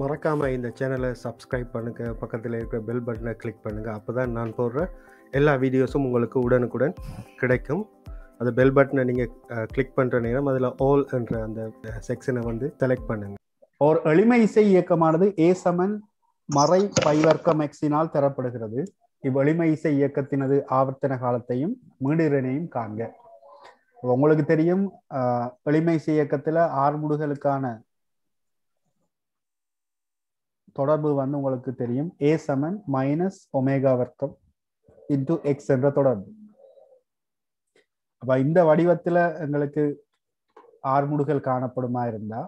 மறக்காம இந்த சேனலை சப்ஸ்கிரைப் பண்ணுங்க. பக்கத்தில் இருக்கிற பெல் பட்டனை கிளிக் பண்ணுங்க. அப்பதான் நான் போடுற எல்லா வீடியோஸும் உங்களுக்கு உடனுக்குடன் கிடைக்கும். அந்த பெல் பட்டனை நீங்கள் கிளிக் பண்ணுற நேரம் அதில் ஆல் என்ற அந்த செக்ஷனை வந்து செலக்ட் பண்ணுங்க. ஒரு எளிமை இசை இயக்கமானது ஏ சமன் மறை பைவர்க்கம் எக்ஸினால் தரப்படுகிறது. இவ்வெளிமை இசை இயக்கத்தினது ஆவர்த்தன காலத்தையும் மீடிரனையும் காண்க. உங்களுக்கு தெரியும், எளிமை இசை இயக்கத்துல ஆர்முடுகளுக்கான தொடர்பு வந்து உங்களுக்கு தெரியும். ஏ சமன் மைனஸ் ஒமேகா வர்க்கம் இன்டு எக்ஸ் என்ற தொடர்பு. அப்ப இந்த வடிவத்துல எங்களுக்கு ஆர்முடுகள் காணப்படுமா இருந்தா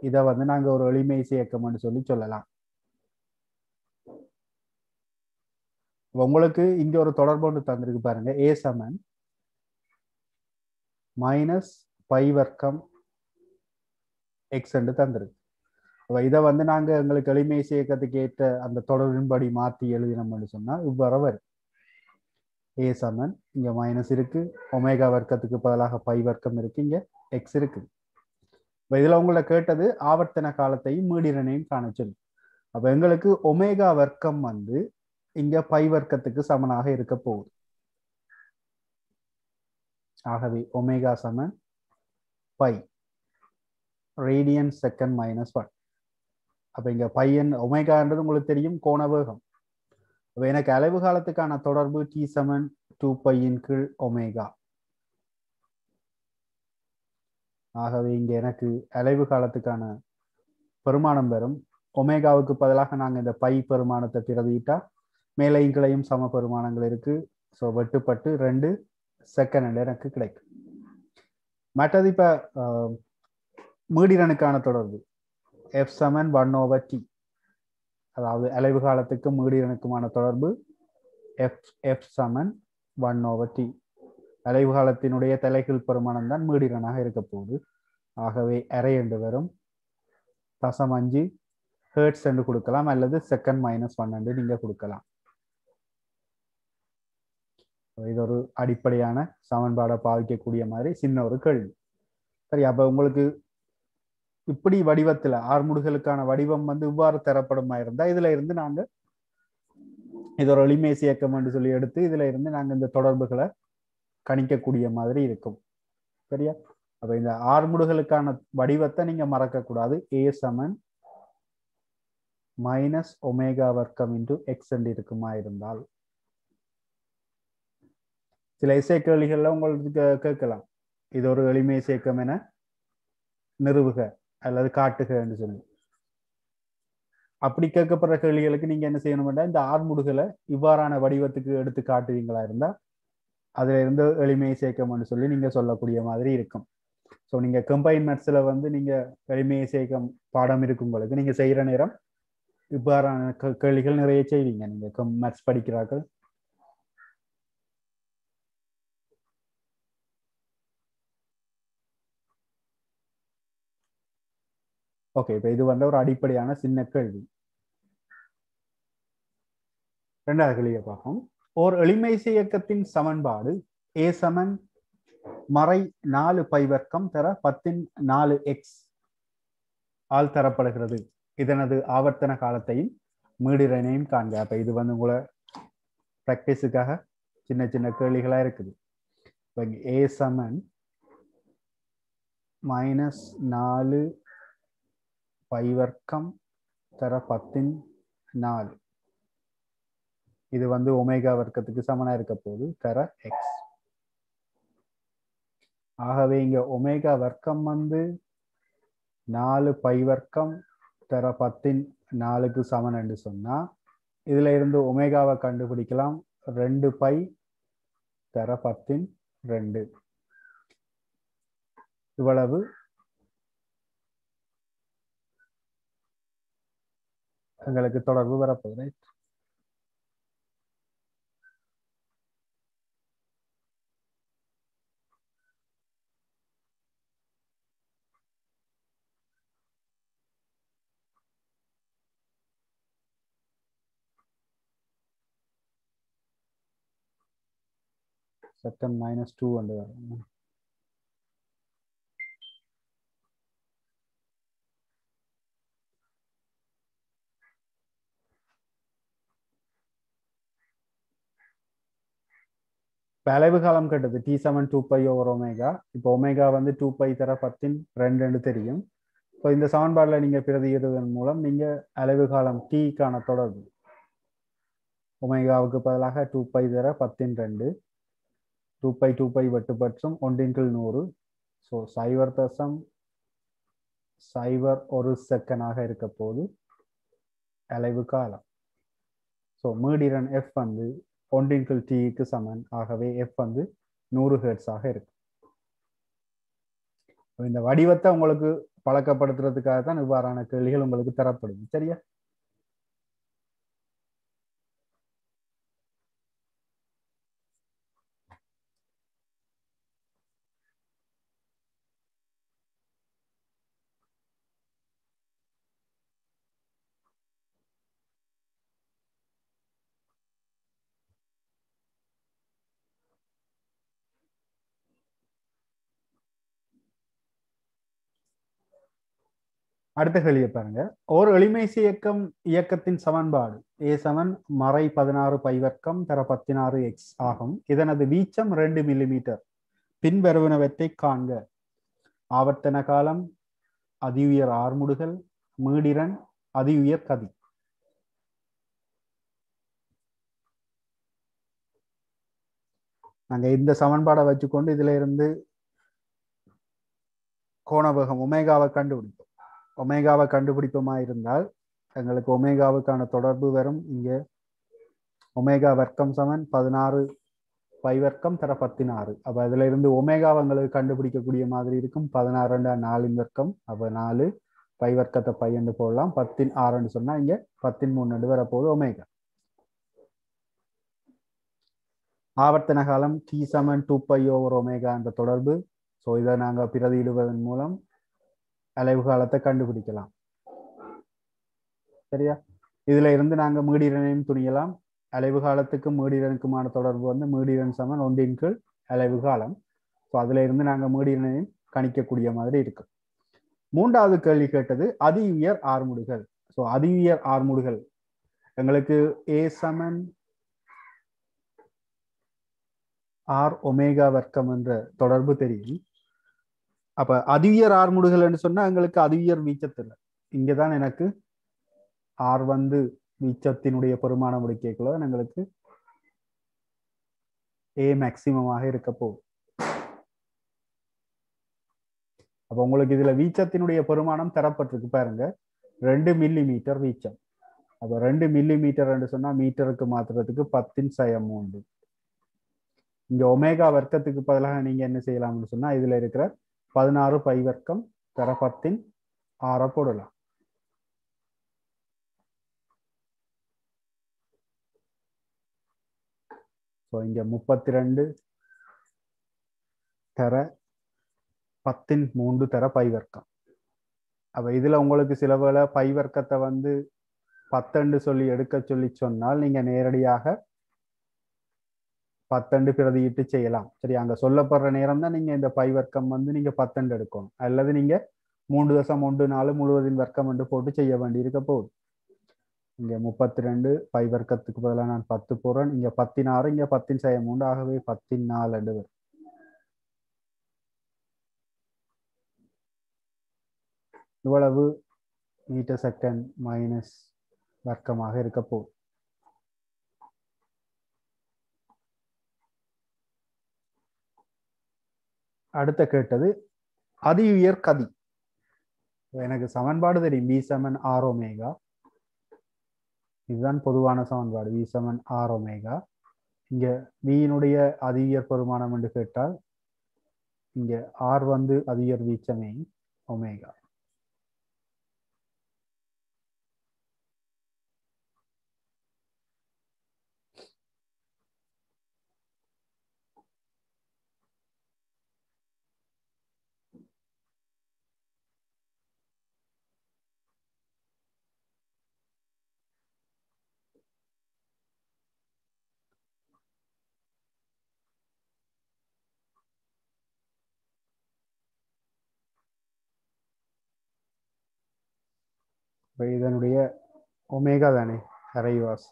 இதை வந்து நாங்க ஒரு எளிமை இசை இயக்கம்னு சொல்லலாம். உங்களுக்கு இங்க ஒரு தொடர்பு ஒன்று தந்திருக்கு பாருங்க. ஏ சமன் மைனஸ் பை வர்க்கம் எக்ஸ் என்று தந்திருக்கு. இதை வந்து நாங்க எங்களுக்கு எளிமை இசை இயக்கத்துக்கு ஏற்ற அந்த தொடர்பின்படி மாற்றி எழுதினோம்னு சொன்னா இவ்வாறு வரும். ஏ சமன் இங்க மைனஸ் இருக்கு, ஒமேகா வர்க்கத்துக்கு பதிலாக பை வர்க்கம் இருக்கு, இங்க எக்ஸ் இருக்கு. இதுல உங்களை கேட்டது ஆவர்த்தன காலத்தையும் மீடிரனையும் காண சொல்லி. அப்ப எங்களுக்கு ஒமேகா வர்க்கம் வந்து இங்க பை வர்க்கத்துக்கு சமனாக இருக்க போகுது. ஆகவே omega Saman by radian second minus 1. அப்ப இங்க பையன் ஒமேகான்றது உங்களுக்கு தெரியும், கோண வேகம். அப்ப எனக்கு அலைவு காலத்துக்கான தொடர்பு டி சமன் 2 பையின் கீழ் ஒமேகா. ஆகவே இங்க எனக்கு அலைவு காலத்துக்கான பெருமானம் வரும். ஒமேகாவுக்கு பதிலாக நாங்கள் இந்த பை பெருமானத்தை பிரதியிட்டா மேலையும் கிளையும் சம பெருமானங்கள் இருக்கு. ஸோ வெட்டுப்பட்டு 2 செகண்ட் எனக்கு கிடைக்கும். மற்றது இப்ப மீடிரனுக்கான தொடர்பு எஃப் சமன் 1/t. அதாவது அலைவு காலத்துக்கும் மீடிரனுக்குமான தொடர்பு எஃப் சமன் 1/t. அலைவு காலத்தினுடைய தலைகீழ் பெருமானம் தான் மீடிரனாக இருக்க போகுது. ஆகவே அரை என்று வரும். 0.5 ஹெர்ட்ஸ் என்று கொடுக்கலாம், அல்லது செகண்ட் மைனஸ் 1 என்று நீங்க கொடுக்கலாம். இது ஒரு அடிப்படையான சமன்பாடை பாவிக்கக்கூடிய மாதிரி சின்ன ஒரு கேள்வி. சரி, அப்ப உங்களுக்கு இப்படி வடிவத்துல ஆர்முடுகளுக்கான வடிவம் வந்து இவ்வாறு தரப்படுமா இருந்தா இதுல இருந்து நாங்க இது ஒரு எளிமை இசை இயக்கம் என்று சொல்லி எடுத்து இதுல இருந்து நாங்க இந்த தொடர்புகளை கணிக்கக்கூடிய மாதிரி இருக்கும். சரியா? அப்ப இந்த ஆர்முடுகளுக்கான வடிவத்தை நீங்க மறக்க கூடாது. ஏ சமன் மைனஸ் ஒமேகா வர்க்கம் இன்டு எக்ஸ் என்று இருக்குமா இருந்தால் சில இசைக்கேள்விகள்ல உங்களுக்கு கேட்கலாம், இது ஒரு எளிமை இசைக்கம் என நிறுவுக அல்லது காட்டுக என்று சொல்லி. அப்படி கேட்கப்படுற கேள்விகளுக்கு நீங்க என்ன செய்யணும்னா இந்த ஆர்முடுகளை இவ்வாறான வடிவத்துக்கு எடுத்து காட்டுவீங்களா இருந்தா அதுல இருந்து எளிமை இசைக்கம்னு சொல்லி நீங்க சொல்லக்கூடிய மாதிரி இருக்கும். ஸோ நீங்க கம்பைன் மேத்ஸ்ல வந்து நீங்க எளிமை இசைக்கம் பாடம் இருக்கும் உங்களுக்கு நீங்க செய்யற நேரம் இவ்வாறான கேள்விகள் நிறைய செய்வீங்க நீங்க மேத்ஸ் படிக்கிறார்கள். ஓகே, இப்போ இது வந்து ஒரு அடிப்படையான சின்ன கேள்வி. இரண்டாவது கேள்வியை பார்ப்போம். ஓர் எளிமை இசை இயக்கத்தின் சமன்பாடு ஏ சமன் மறை 4 பை வர்க்கம் தர 10⁴x ஆல் தரப்படுகிறது. இதனது ஆவர்த்தன காலத்தையும் மீடிரனையும் காண்க. அப்ப இது வந்து உங்களை பிராக்டிஸுக்காக சின்ன சின்ன கேள்விகளா இருக்குது. ஏ சமன் -4 பை வர்க்கம் தர 10⁴. இது வந்து ஒமேகா வர்க்கத்துக்கு சமனா இருக்க போது தர எக்ஸ். ஆகவே இங்க ஒமேகா வர்க்கம் வந்து 4 பை வர்க்கம் தர 10⁴ சமன் என்று சொன்னா இதுல இருந்து ஒமேகாவை கண்டுபிடிக்கலாம். 2 பை தர 10⁴. இவ்வளவு எங்களுக்கு தொடர்பு வரப்போகுது. செகண்ட் -2 வந்து வரும். அலைவு காலம் கேட்டது T7 2π ஓவர் ஒமேகா. இப்போ ஒமேகா வந்து 2π தர 10 தெரியும். இப்போ இந்த சமன்பாடுல நீங்க பிரதியிடுவதன் மூலம் நீங்க அலைவு காலம் Tக்கான தொடர்பு ஒமேகாவுக்கு பதிலாக 2π தர 10 2π வெட்டுப்பற்றும் 1/100. ஸோ 0.01 இருக்க போது அலைவு காலம். ஸோ மீடிரன் F வந்து 1/Tக்கு சமன். ஆகவே F வந்து 100 ஹெர்ட்ஸாக இருக்கு. இந்த வடிவத்தை உங்களுக்கு பழக்கப்படுத்துறதுக்காக தான் இவ்வாறான கேள்விகள் உங்களுக்கு தரப்படுது. சரியா? அடுத்த கேள்வியை பாருங்க. ஒரு எளிமைசி இயக்கத்தின் சமன்பாடு A சமன் மறை 16 π வர்க்கம் தர 16x ஆகும். இதனது வீச்சம் 2 மில்லிமீட்டர். பின்வருவனவற்றை காண்க. ஆவர்த்தன காலம், அதி உயர் ஆர்முடுகள், மீடிரன், அதி உயர் கதி. நாங்க இந்த சமன்பாடை வச்சுக்கொண்டு இதுல இருந்து கோணவேகம் ஒமேகாவை கண்டுபிடிப்போம். ஒமேகாவை கண்டுபிடிப்போமா இருந்தால் எங்களுக்கு ஒமேகாவுக்கான தொடர்பு வரும். இங்க ஒமேகா வர்க்கம் சமன் 16 π வர்க்கம் தர 16. அப்ப அதுல இருந்து ஒமேகாவை எங்களுக்கு கண்டுபிடிக்கக்கூடிய மாதிரி இருக்கும். 16 4 வர்க்கம். அப்ப 4 π வர்க்கத்தை பையன்னு போடலாம். 16 சொன்னா இங்க 13 வரப்போகுது ஒமேகா. ஆவர்த்தன காலம் T சமன் 2π ஓவர் ஒமேகா என்ற தொடர்பு. ஸோ இதை நாங்கள் பிரதியிடுவதன் மூலம் அலைவு காலத்தை கண்டுபிடிக்கலாம். சரியா? இதுல இருந்து நாங்க மீடிரனையும் துணியலாம். அலைவு காலத்துக்கும் மீடிரனுக்குமான தொடர்பு வந்து மீடிரன் சமன் 1 அலைவு காலம். ஸோ அதுல இருந்து நாங்க மீடிரனையும் கணிக்கக்கூடிய மாதிரி இருக்கு. மூன்றாவது கேள்வி கேட்டது அதி உயர் ஆர்முடுகள். ஸோ அதி உயர் ஆர்முடுகள் எங்களுக்கு A சமன் R ஒமேகா வர்க்கம் என்ற தொடர்பு தெரியும். அப்ப அதி உயர் ஆர்முடுகள் என்று சொன்னா எங்களுக்கு அதி உயர் வீச்சத்தில் இங்கதான் எனக்கு R வந்து வீச்சத்தினுடைய பெருமானம் முடிக்கக்குள்ள எங்களுக்கு A மேக்சிமமாக இருக்க போகுது. அப்ப உங்களுக்கு இதுல வீச்சத்தினுடைய பெருமானம் தரப்பட்டிருக்கு பாருங்க. 2 மில்லிமீட்டர் வீச்சம். அப்ப 2 மில்லிமீட்டர் என்று சொன்னா மீட்டருக்கு மாத்துறதுக்கு 10⁻3. இங்க ஒமேகா வர்க்கத்துக்கு பதிலாக நீங்க என்ன செய்யலாம்னு சொன்னா இதுல இருக்கிற 16 π வர்க்கம் தர 10⁻6 போடலாம். ஸோ இங்க 32 தர 10⁻3 தர π வர்க்கம். அப்ப இதுல உங்களுக்கு சில வேளை π வர்க்கத்தை வந்து 10 சொல்லி எடுக்க சொல்லி சொன்னால் நீங்க நேரடியாக 10 பிரதியிட்டு செய்யலாம். சரி, அங்க சொல்லப்படுற நேரம் தான் நீங்க இந்த π வர்க்கம் வந்து நீங்க 10 எடுக்கணும். அல்லது நீங்க 3.14 முழுவதின் வர்க்கம் என்று போட்டு செய்ய வேண்டி இருக்க போகுது. இங்க 32 π வர்க்கத்துக்கு பதிலாக நான் 10 போடுறேன். இங்க 16, இங்க 10⁻3, ஆகவே 14 வரும். இவ்வளவு மீட்டர் செகண்ட் மைனஸ் வர்க்கமாக இருக்க போகுது. அடுத்த கேட்டது அதி உயர் கதி. எனக்கு சமன்பாடு தெரியும். V சமன் R ஒமேகா. இதுதான் பொதுவான சமன்பாடு. V சமன் R ஒமேகா. இங்க வியினுடைய அதி உயர் பெருமானம் என்று கேட்டால் இங்க R வந்து அதி உயர் வீச்சமே ஒமேகா. இதனுடைய ஒமேகா தானே அரைவாசி.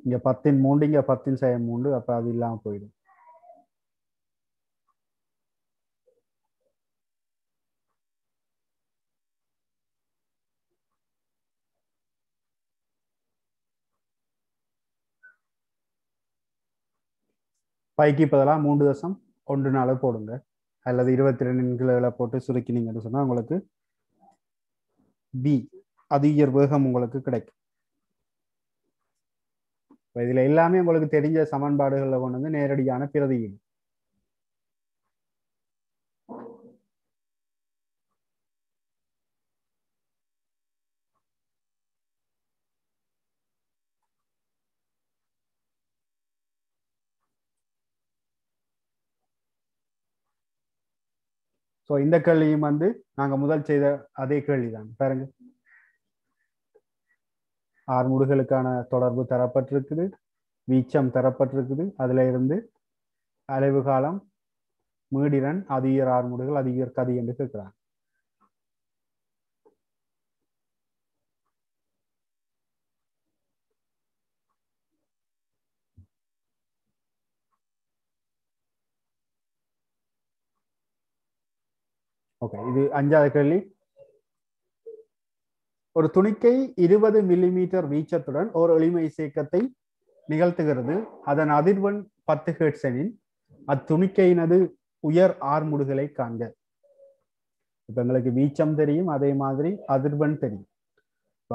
இங்கே 10 இங்கே 10/3 அப்போ அது இல்லாமல் போயிடும். பைக்கு பதிலாக 3.14 போடுங்க, அல்லது 22 போட்டு சுருக்கினீங்கன்னு சொன்னால் உங்களுக்கு பி அதிக வேகம் உங்களுக்கு கிடைக்கும். இதில் எல்லாமே உங்களுக்கு தெரிஞ்ச சமன்பாடுகளில் கொண்டு வந்து நேரடியான பிரதியீடு. ஸோ இந்த கேள்வியும் வந்து நாங்கள் முதல் செய்த அதே கேள்வி தான் பாருங்க. ஆர்முடுகளுக்கான தொடர்பு தரப்பட்டிருக்குது, வீச்சம் தரப்பட்டிருக்குது, அதுல இருந்து அலைவு காலம், மீடிரன், அதிகர் ஆர்முடுகள், அதிகர் கதி என்று கேட்கிறாங்க. ஓகே, இது 5வது கேள்வி. ஒரு துணிக்கை 20 மில்லிமீட்டர் வீச்சத்துடன் ஒரு எளிமை இசைக்கத்தை நிகழ்த்துகிறது. அதன் அதிர்வெண் 10 ஹெர்ட்ஸ் எனில் அத்துணிக்கையினது உயர் ஆர்முடுகளை காண்க. இப்ப எங்களுக்கு வீச்சம் தெரியும், அதே மாதிரி அதிர்வெண் தெரியும்.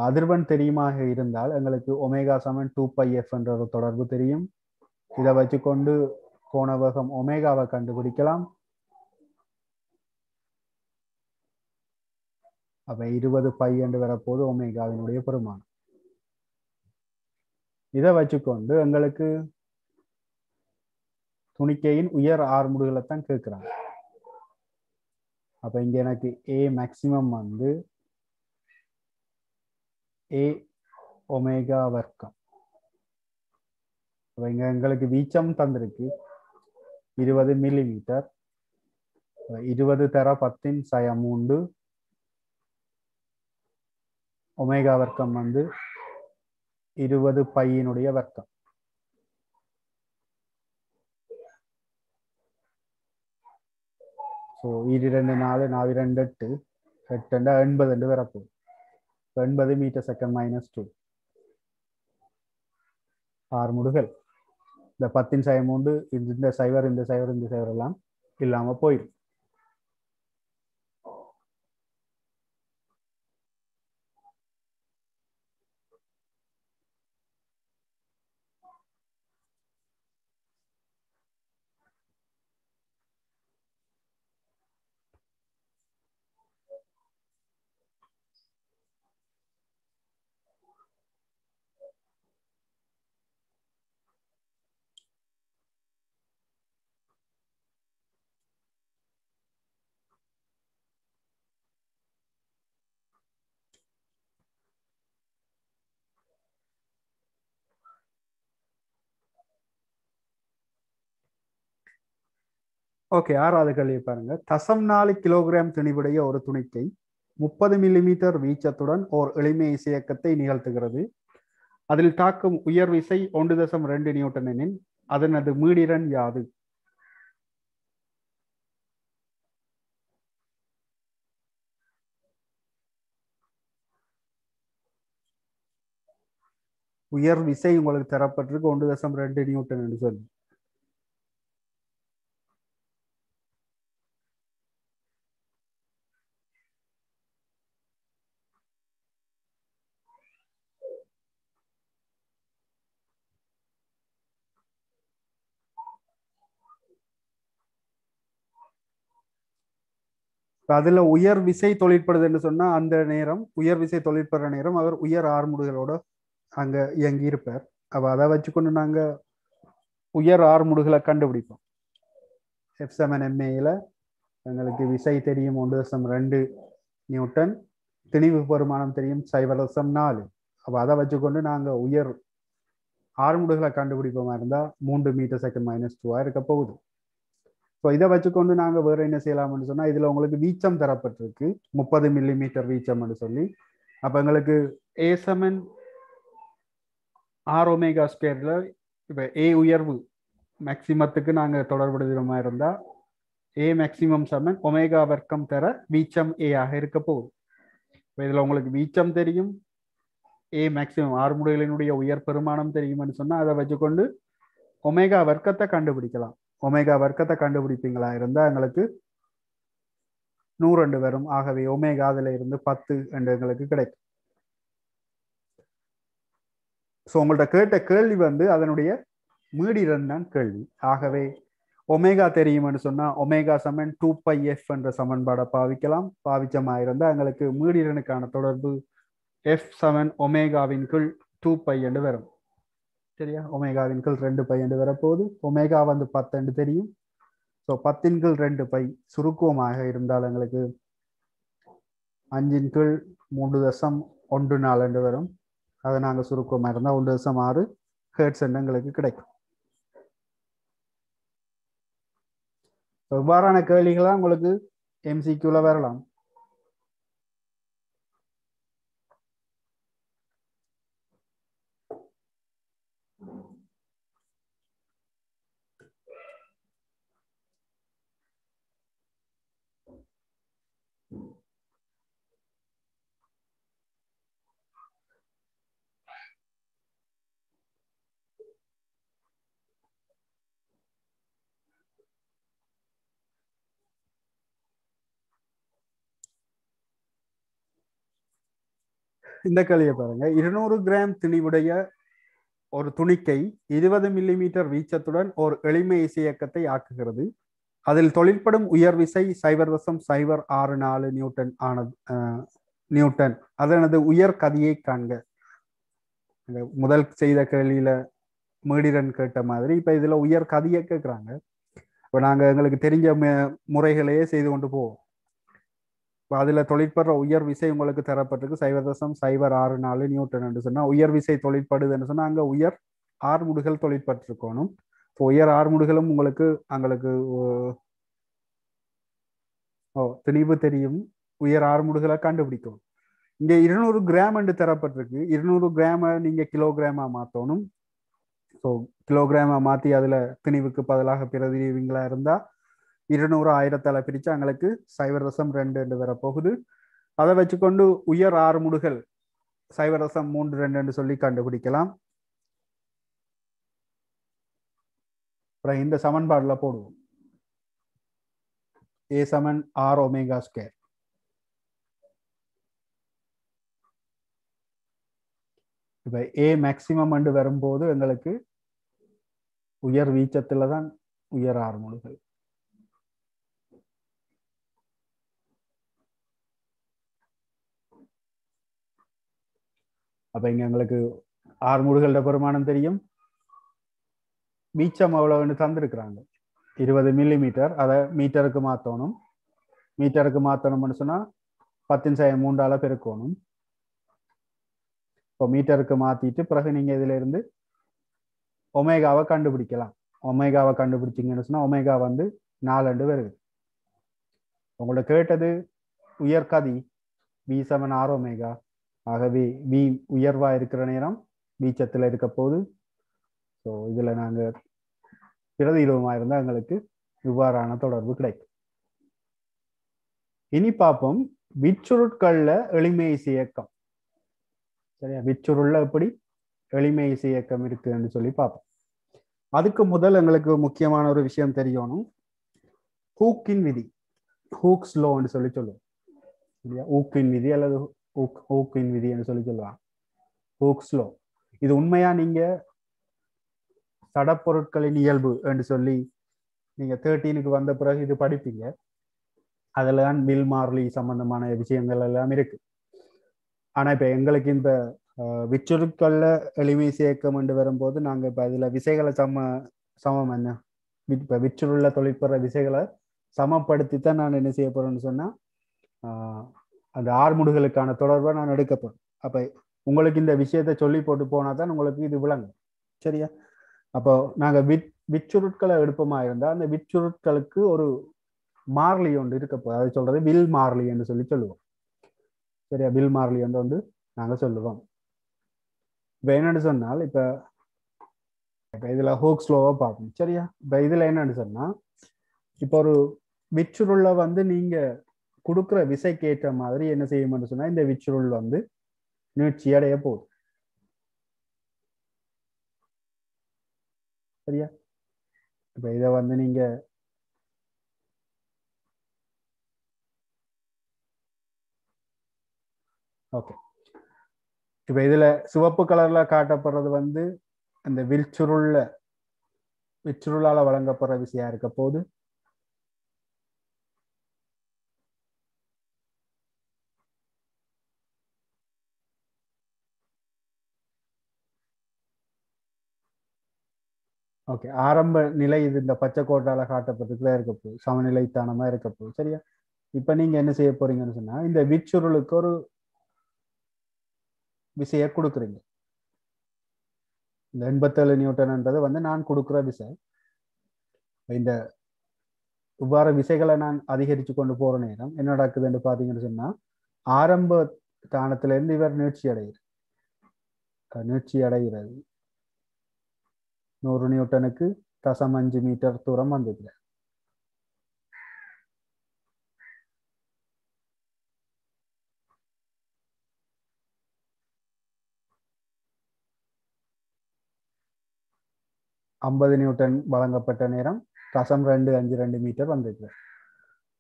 அதிர்வெண் தெரியுமாக இருந்தால் எங்களுக்கு ஒமேகா சமன் 2πf என்ற ஒரு தொடர்பு தெரியும். இதை வச்சுக்கொண்டு கோணவேகம் ஒமேகாவை கண்டுபிடிக்கலாம். அப்ப 20π என்று வரப்போது ஒமேகாவினுடைய பெருமானம். இதை வச்சுக்கொண்டு எங்களுக்கு துணிக்கையின் உயர் ஆர்முடுகளை தான் கேட்கிறாங்க. அப்ப இங்க எனக்கு ஏ மேக்சிமம் வந்து ஏ ஒமேகா வர்க்கம். இங்க எங்களுக்கு வீச்சம் தந்திருக்கு 20 மில்லிமீட்டர், 20 தர 10/3 ஒமேகா வர்க்கம் வந்து 20π வர்க்கம். ஸோ 2 4 4 2 8 8 80 வரப்போகுது. 80 மீட்டர் செகண்ட் -2 ஆர்முடுகள். இந்த 10/3 இந்த சைவர் இந்த சைவர் இந்த சைவர் எல்லாம் இல்லாம போயிடும். ஓகே, 6வது கேள்வி பாருங்க. 0.4 கிலோகிராம் திணிவுடைய ஒரு துணிக்கை 30 மில்லிமீட்டர் வீச்சத்துடன் ஓர் எளிமை இசையக்கத்தை நிகழ்த்துகிறது. அதில் தாக்கும் உயர் விசை 1.2 நியூட்டன் எனில் அதனது மீடிரன் யாது? உயர் விசை உங்களுக்கு தரப்பட்டிருக்கு 1.2 நியூட்டன் என்று சொல்லி. அதுல உயர் விசை தொழிற்படுது என்று சொன்னா அந்த நேரம் உயர் விசை தொழிற்படுற நேரம் அவர் உயர் ஆர்முடுகளோட அங்க இயங்கி இருப்பார். அப்ப அதை வச்சுக்கொண்டு நாங்க உயர் ஆர்முடுகளை கண்டுபிடிப்போம். F7MA எங்களுக்கு விசை தெரியும் 1.2 நியூட்டன், திணிவு பெருமானம் தெரியும் 0.4. அப்ப அதை வச்சுக்கொண்டு நாங்க உயர் ஆர்முடுகளை கண்டுபிடிப்போமா இருந்தா 3 மீட்டர் செகண்ட் -2 இருக்க போகுது. ஸோ இதை வச்சுக்கொண்டு நாங்கள் வேறு என்ன செய்யலாம்னு சொன்னால், இதில் உங்களுக்கு வீச்சம் தரப்பட்டிருக்கு 30 மில்லிமீட்டர் வீச்சம்னு சொல்லி. அப்போ எங்களுக்கு A7 ஆர் ஒமேகா ஸ்கொயரில் இப்போ ஏ உயர்வு மேக்சிமத்துக்கு நாங்கள் தொடர்புடைய இருந்தால் ஏ மேக்சிமம் சமன் ஒமேகா வர்க்கம் தர வீச்சம் ஏ ஆக இருக்க போகுது. இப்போ இதில் உங்களுக்கு வீச்சம் தெரியும், ஏ மேக்சிமம் ஆறு முடிகளினுடைய உயர் பெருமானம் தெரியும்னு சொன்னால் அதை வச்சுக்கொண்டு ஒமேகா வர்க்கத்தை கண்டுபிடிக்கலாம். ஒமேகா வர்க்கத்தை கண்டுபிடிப்பீங்களா இருந்தால் எங்களுக்கு 100 வரும். ஆகவே ஒமேகா அதில் இருந்து 10 என்று எங்களுக்கு கிடைக்கும். ஸோ உங்கள்ட்ட கேட்ட கேள்வி வந்து அதனுடைய மீடிரன் தான் கேள்வி. ஆகவே ஒமேகா தெரியும்னு சொன்னால் ஒமேகா சமன் 2πf என்ற சமன்பாடை பாவிக்கலாம். பாவிச்சமா இருந்தால் எங்களுக்கு மீடிரனுக்கான தொடர்பு f சமன் ஒமேகாவின் கீழ் 2π என்று வரும். சரியா? ஒமேகாவின் கீழ் 2π என்று வரப்போகுது. ஒமேகா வந்து 10 என்று தெரியும். ஸோ 10 கீழ் 2π சுருக்கமாக இருந்தால் எங்களுக்கு 5 கீழ் 3.14 என்று வரும். அதை நாங்கள் சுருக்கமாக இருந்தால் 1.6 ஹெர்ட்ஸ் என்று எங்களுக்கு கிடைக்கும். இவ்வாறான கேள்விகளாக உங்களுக்கு MCQல வரலாம். இந்த கேள்வியை பாருங்க. 200 கிராம் திணிவுடைய ஒரு துணிக்கை 20 மில்லிமீட்டர் வீச்சத்துடன் ஒரு எளிமை இசையக்கத்தை ஆக்குகிறது. அதில் தொழிற்படும் உயர் விசை 0.064 நியூட்டன் ஆனது. நியூட்டன் அதனது உயர் கதியை காண்க. முதல் செய்த கேள்வியில மீடிரன் கேட்ட மாதிரி இப்ப இதுல உயர் கதியை கேட்கிறாங்க. இப்ப நாங்க எங்களுக்கு தெரிஞ்ச முறைகளையே செய்து கொண்டு போவோம். இப்போ அதுல தொழிற்படுற உயர் விசை உங்களுக்கு தரப்பட்டிருக்கு 0.064 நியூட்டன் என்று சொன்னா உயர் விசை தொழிற்படுதுன்னு சொன்னா அங்க உயர் ஆர்முடுகள் தொழிற்பட்டிருக்கணும். இப்போ உயர் ஆர்முடுகளும் உங்களுக்கு திணிவு தெரியும். உயர் ஆர்முடுகளை கண்டுபிடிக்கும். இங்க 200 கிராம் என்று தரப்பட்டிருக்கு. 200 கிராம நீங்க கிலோகிராமா மாத்தணும். ஸோ கிலோகிராமா மாத்தி அதுல திணிவுக்கு பதிலாக பிரதிநிதிங்களா இருந்தா 200 1000 பிரிச்சு எங்களுக்கு 0.2 என்று வரப்போகுது. அதை வச்சுக்கொண்டு உயர் ஆறுமுடுகள் 0.32 என்று சொல்லி கண்டுபிடிக்கலாம். அப்புறம் இந்த சமன்பாடுல போடுவோம். ஏ சமன் ஆர் ஒமேகா ஸ்கொயர். இப்ப ஏ மேக்சிமம் என்று வரும்போது எங்களுக்கு உயர் வீச்சத்துல தான் உயர் ஆறுமுடுகள். அப்ப இங்க எங்களுக்கு ஆறுமுடுகளோட பெருமானம் தெரியும். வீச்சம் அவ்வளவுன்னு தந்திருக்கிறாங்க 20 மில்லிமீட்டர். அதை மீட்டருக்கு மாத்தணும். மீட்டருக்கு மாத்தணும்னு சொன்னா 10⁻³ பெருக்கணும். இப்போ மீட்டருக்கு மாத்திட்டு பிறகு நீங்க இதுல இருந்து ஒமேகாவை கண்டுபிடிக்கலாம். ஒமேகாவை கண்டுபிடிச்சிங்கன்னு சொன்னா ஒமேகா வந்து 4 வருது. உங்களோட கேட்டது உயர்கதி V சமன் ஆர் ஒமேகா. ஆகவே V உயர்வா இருக்கிற நேரம் வீச்சத்துல இருக்க போது. ஸோ இதுல நாங்க பிரதிரூபமா இருந்தா எங்களுக்கு இவ்வாறான தொடர்பு கிடைக்கும். இனி பார்ப்போம் விச்சுருட்கள்ல எளிமை இசையக்கம். சரியா? விச்சுருள்ல எப்படி எளிமை இசையக்கம் இருக்குன்னு சொல்லி பார்ப்போம். அதுக்கு முதல் எங்களுக்கு முக்கியமான ஒரு விஷயம் தெரியணும். ஹூக்கின் விதி, ஹூக்ஸ் லோன்னு சொல்லி சொல்லுவோம். இல்லையா? ஊக்கின் விதி அல்லது ஹூக்கின் விதின்னு சொல்லி சொல்லுவாங்க. Hooks low. இது உண்மையா நீங்க சடப்பொருட்களின் இயல்பு என்று சொல்லி நீங்க 13க்கு வந்த பிறகு இது படிப்பீங்க. அதுல தான் வில் மார்லி சம்பந்தமான விஷயங்கள் எல்லாம் இருக்கு. ஆனா இப்ப எங்களுக்கு இந்த விச்சுருட்கள்ல எளிமை சேர்க்கம் என்று வரும்போது நாங்க இப்ப அதுல விசைகளை சமம் என்ன இப்ப விச்சுருள்ள தொழிற்படுற விசைகளை சமப்படுத்தித்தான் நான் என்ன செய்ய போறேன்னு சொன்னா அந்த ஆர்முடுகளுக்கான தொடர்பை நான் எடுக்க போறேன். அப்ப உங்களுக்கு இந்த விஷயத்தை சொல்லி போட்டு போனா தான் உங்களுக்கு இது விளங்கும். சரியா? அப்போ நாங்க விச்சுருட்களை எடுப்போமா இருந்தா அந்த விச்சுருட்களுக்கு ஒரு மார்லி ஒன்று இருக்க போகுது. அது சொல்றது வில் மார்லி என்று சொல்லி சொல்லுவோம். சரியா? வில் மார்லி என்று ஒன்று நாங்க சொல்லுவோம். இப்போ என்னன்னு சொன்னால் இப்போ இதுல ஹோக் ஸ்லோவா பார்ப்போம் சரியா. இப்போ இதுல என்னன்னு சொன்னா இப்போ ஒரு விச்சுருள்ள வந்து நீங்க கொடுக்குற விசைக்கு ஏற்ற மாதிரி என்ன செய்யும்னு சொன்னா இந்த விச்சுருள் வந்து நீட்சி அடைய போகுது சரியா. இப்போ இதை வந்து நீங்க ஓகே. இப்போ இதுல சிவப்பு கலர்ல காட்டப்படுறது வந்து அந்த விச்சுருளால வழங்கப்படுற விசையா இருக்க போது. ஓகே, ஆரம்ப நிலை இது இந்த பச்சை கோட்டால காட்டப்பட்டுதான் இருக்க போகுது, சமநிலைத்தானமா இருக்க போகுது சரியா. இப்ப நீங்க என்ன செய்ய போறீங்கன்னு சொன்னா இந்த விச்சுருளுக்கு ஒரு விசையை கொடுக்குறீங்க. இந்த 87 நியூட்டன்ன்றது வந்து நான் கொடுக்குற விசை. இந்த இவ்வாறு விசைகளை நான் அதிகரித்து கொண்டு போற நேரம் என்ன நடக்குதுன்னு பாத்தீங்கன்னு சொன்னா ஆரம்ப ஸ்தானத்துல இருந்து இவர் நீட்சி அடைகிறது 100 நியூட்டனுக்கு 0.5 மீட்டர் தூரம் வந்தது. ஐம்பது நியூட்டன் வழங்கப்பட்ட நேரம் 0.252 மீட்டர் வந்தது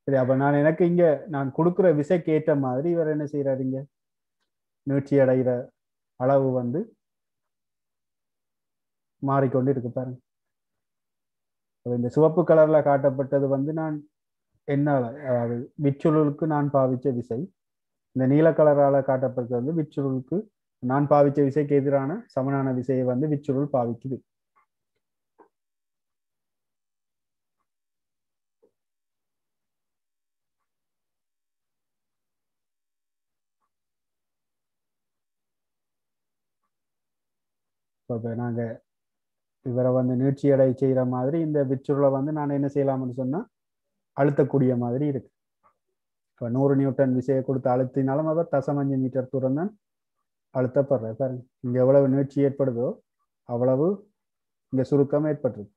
சரி. அப்ப நான் எனக்கு இங்க நான் கொடுக்குற விசைக்கு ஏற்ற மாதிரி இவர் என்ன செய்யறாருங்க நீட்சி அடைகிற அளவு வந்து மாறிக்கொண்டு இருக்கு பாருங்க. இந்த சிவப்பு கலர்ல காட்டப்பட்டது வந்து நான் என்னால அதாவது விச்சுருளுக்கு நான் பாவிச்ச விசை. இந்த நீல கலரால காட்டப்பட்டது வந்து விச்சுருளுக்கு நான் பாவிச்ச விசைக்கு எதிரான சமனான விசையை வந்து விச்சுருள் பாவிக்குது. இப்போ நாங்க இவரை வந்து நீட்சி அடை செய்யற மாதிரி இந்த விச்சுருளை வந்து நான் என்ன செய்யலாம்னு சொன்னா அழுத்தக்கூடிய மாதிரி இருக்கு. இப்போ 100 நியூட்டன் விசையை கொடுத்து அழுத்தினாலும் அவர் 0.5 மீட்டர் தூரம் தான் அழுத்தப்படுறாரு பாருங்க. இங்க எவ்வளவு நீட்சி ஏற்படுதோ அவ்வளவு இங்க சுருக்கம் ஏற்பட்டிருக்கு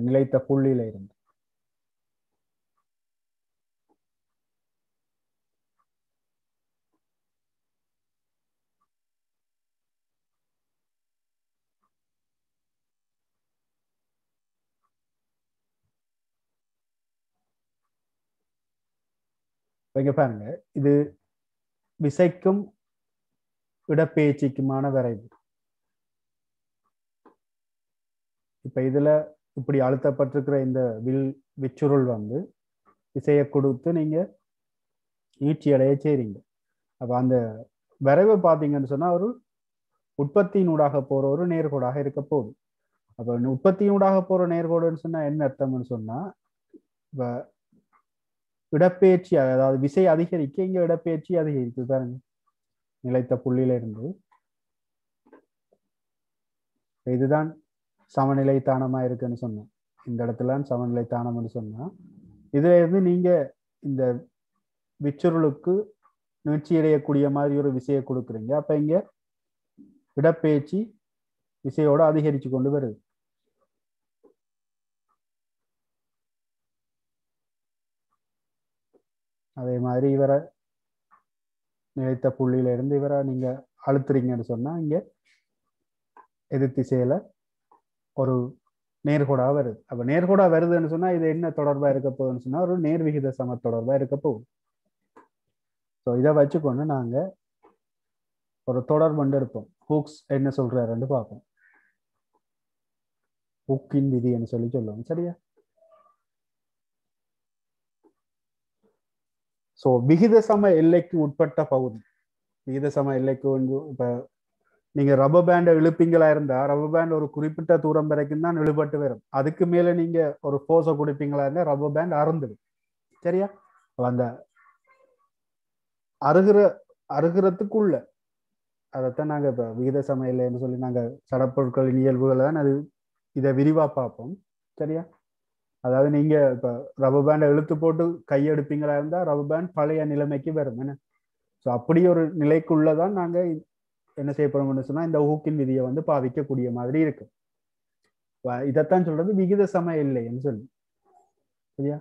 நிலைத்த புள்ளியில இருந்து. இங்க பாருங்க இது விசைக்கும் இடப்பெயர்ச்சிக்குமான வரைவு. இப்ப இதுல இப்படி அழுத்தப்பட்டிருக்கிற இந்த விச்சுருள் வந்து விசையை கொடுத்து நீங்க நீட்சி அடைய செய்றீங்க. அப்ப அந்த வரைவை பார்த்தீங்கன்னு சொன்னா ஒரு உற்பத்தியினூடாக போற ஒரு நேர்கோடாக இருக்க போகுது. அப்ப உற்பத்தியினூடாக போற நேர்கோடுன்னு சொன்னா என்ன அர்த்தம்னு சொன்னா இப்ப இடப்பெயர்ச்சி அதாவது விசை அதிகரிக்க இங்க இடப்பெயர்ச்சி அதிகரிக்கு பாருங்க நிலைத்த புள்ளியில இருந்து. இதுதான் சமநிலை தானமா இருக்குன்னு சொன்னேன். இந்த இடத்துல சமநிலை தானம்னு சொன்னா இதுல இருந்து நீங்க இந்த விச்சுருளுக்கு நீட்சி அடையக்கூடிய மாதிரி ஒரு விசையை கொடுக்குறீங்க. அப்ப இங்க இடப்பெயர்ச்சி விசையோட அதிகரிச்சு கொண்டு வருது. அதே மாதிரி இவரை நிலைத்த புள்ளியில இருந்து இவரை நீங்க அழுத்துறீங்கன்னு சொன்னா இங்க எதிர் திசையில ஒரு நேர்கோடா வருது. அப்ப நேர்கோடா வருதுன்னு சொன்னா இது என்ன தொடர்பா இருக்க போகுதுன்னு சொன்னா ஒரு நேர்விகித சம தொடர்பா இருக்க போகுது. ஸோ இதை வச்சுக்கொண்டு நாங்க ஒரு தொடர்பு எடுப்போம். ஹூக்ஸ் என்ன சொல்றாருன்னு பார்ப்போம். ஹூக்கின் விதின்னு சொல்லுவோம் சரியா. ஸோ விகித சம எல்லைக்கு உட்பட்ட பகுதி. விகித சம எல்லைக்கு வந்து இப்ப நீங்க ரப்பர் பேண்டை இழுப்பீங்களா இருந்தா ரப்பர் பேண்ட் ஒரு குறிப்பிட்ட தூரம் வரைக்கும் தான் இழுபட்டு வரும். அதுக்கு மேல நீங்க ஒரு ஃபோர்ஸை கொடுப்பீங்களா இருந்தா ரப்பர் பேண்ட் அறுந்துடும் சரியா. அந்த அருகிறதுக்குள்ள அதைத்தான் நாங்க இப்ப விகித சம எல்லைன்னு சொல்லி நாங்க சடப்பொருட்களின் இயல்புகளை தான் அது இதை விரிவா பார்ப்போம் சரியா. அதாவது நீங்க இப்ப ரப்பர் பேண்டை இழுத்து போட்டு கையெடுப்பீங்களா இருந்தா ரப்பர் பேண்ட் பழைய நிலைமைக்கு வரும் என்ன. ஸோ அப்படி ஒரு நிலைக்குள்ளதான் நாங்க என்ன செய்யப்படும்னு சொன்னா இந்த ஹூக்கின் விதியை வந்து பாவிக்கக்கூடிய மாதிரி இருக்கு. இதைத்தான் சொல்றது விகித சம எல்லைன்னு சொல்லி. சரியா?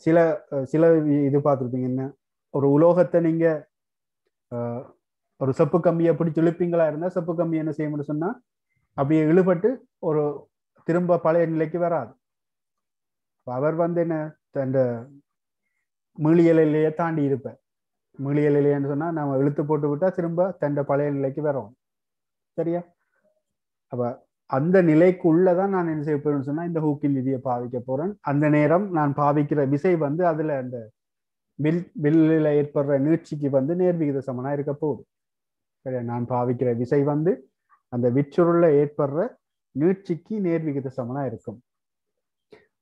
சில சில இது பார்த்துருப்பீங்க. என்ன ஒரு உலோகத்தை நீங்க ஒரு செப்பு கம்பியை பிடிச்சி இழுப்பீங்களா இருந்தா செப்பு கம்பி என்ன செய்யணும்னு சொன்னா அப்படியே இழுபட்டு ஒரு திரும்ப பழைய நிலைக்கு வராது. அவர் வந்து என்ன அந்த மீளியலையே தாண்டி இருப்பேன். மீளியலைன்னு சொன்னா நம்ம இழுத்து போட்டு விட்டா திரும்ப தண்ட பழைய நிலைக்கு வரும். சரியா? அப்ப அந்த நிலைக்குள்ளதான் நான் என்ன செய்ய போறேன்னு சொன்னா இந்த ஹூக்கின் விதியை பாவிக்க போறேன். அந்த நேரம் நான் பாவிக்கிற விசை வந்து அதுல அந்த வில்லில் ஏற்படுற நீட்சிக்கு வந்து நேர்விகித சமனா இருக்க போகுது. சரியா? நான் பாவிக்கிற விசை வந்து அந்த விச்சுருள்ள ஏற்படுற நீட்சிக்கு நேர்விகித சமனா இருக்கும்.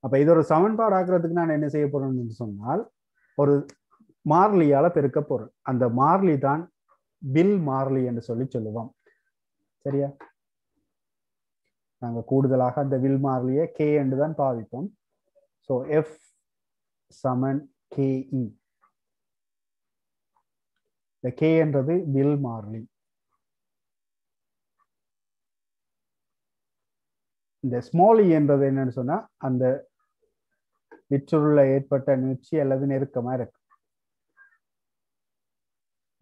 அப்ப இது ஒரு சமன்பாடு ஆக்குறதுக்கு நான் என்ன செய்ய போறேன்னு சொன்னால் ஒரு மாறிலியால பெருக்க போறேன். அந்த மாறிலி தான் வில் மாறிலி என்று சொல்லுவோம். சரியா? நாங்க கூடுதலாக அந்த வில் மாறிலியை கே என்று தான் பாவிப்போம். ஸோ எஃப் சமன் கேஇ. இந்த கே என்றது வில் மாறிலி. இந்த ஸ்மால் இ என்றது என்னன்னு சொன்னா அந்த விச்சுருள்ள ஏற்பட்ட நீட்சி அல்லது நெருக்கமா இருக்கு.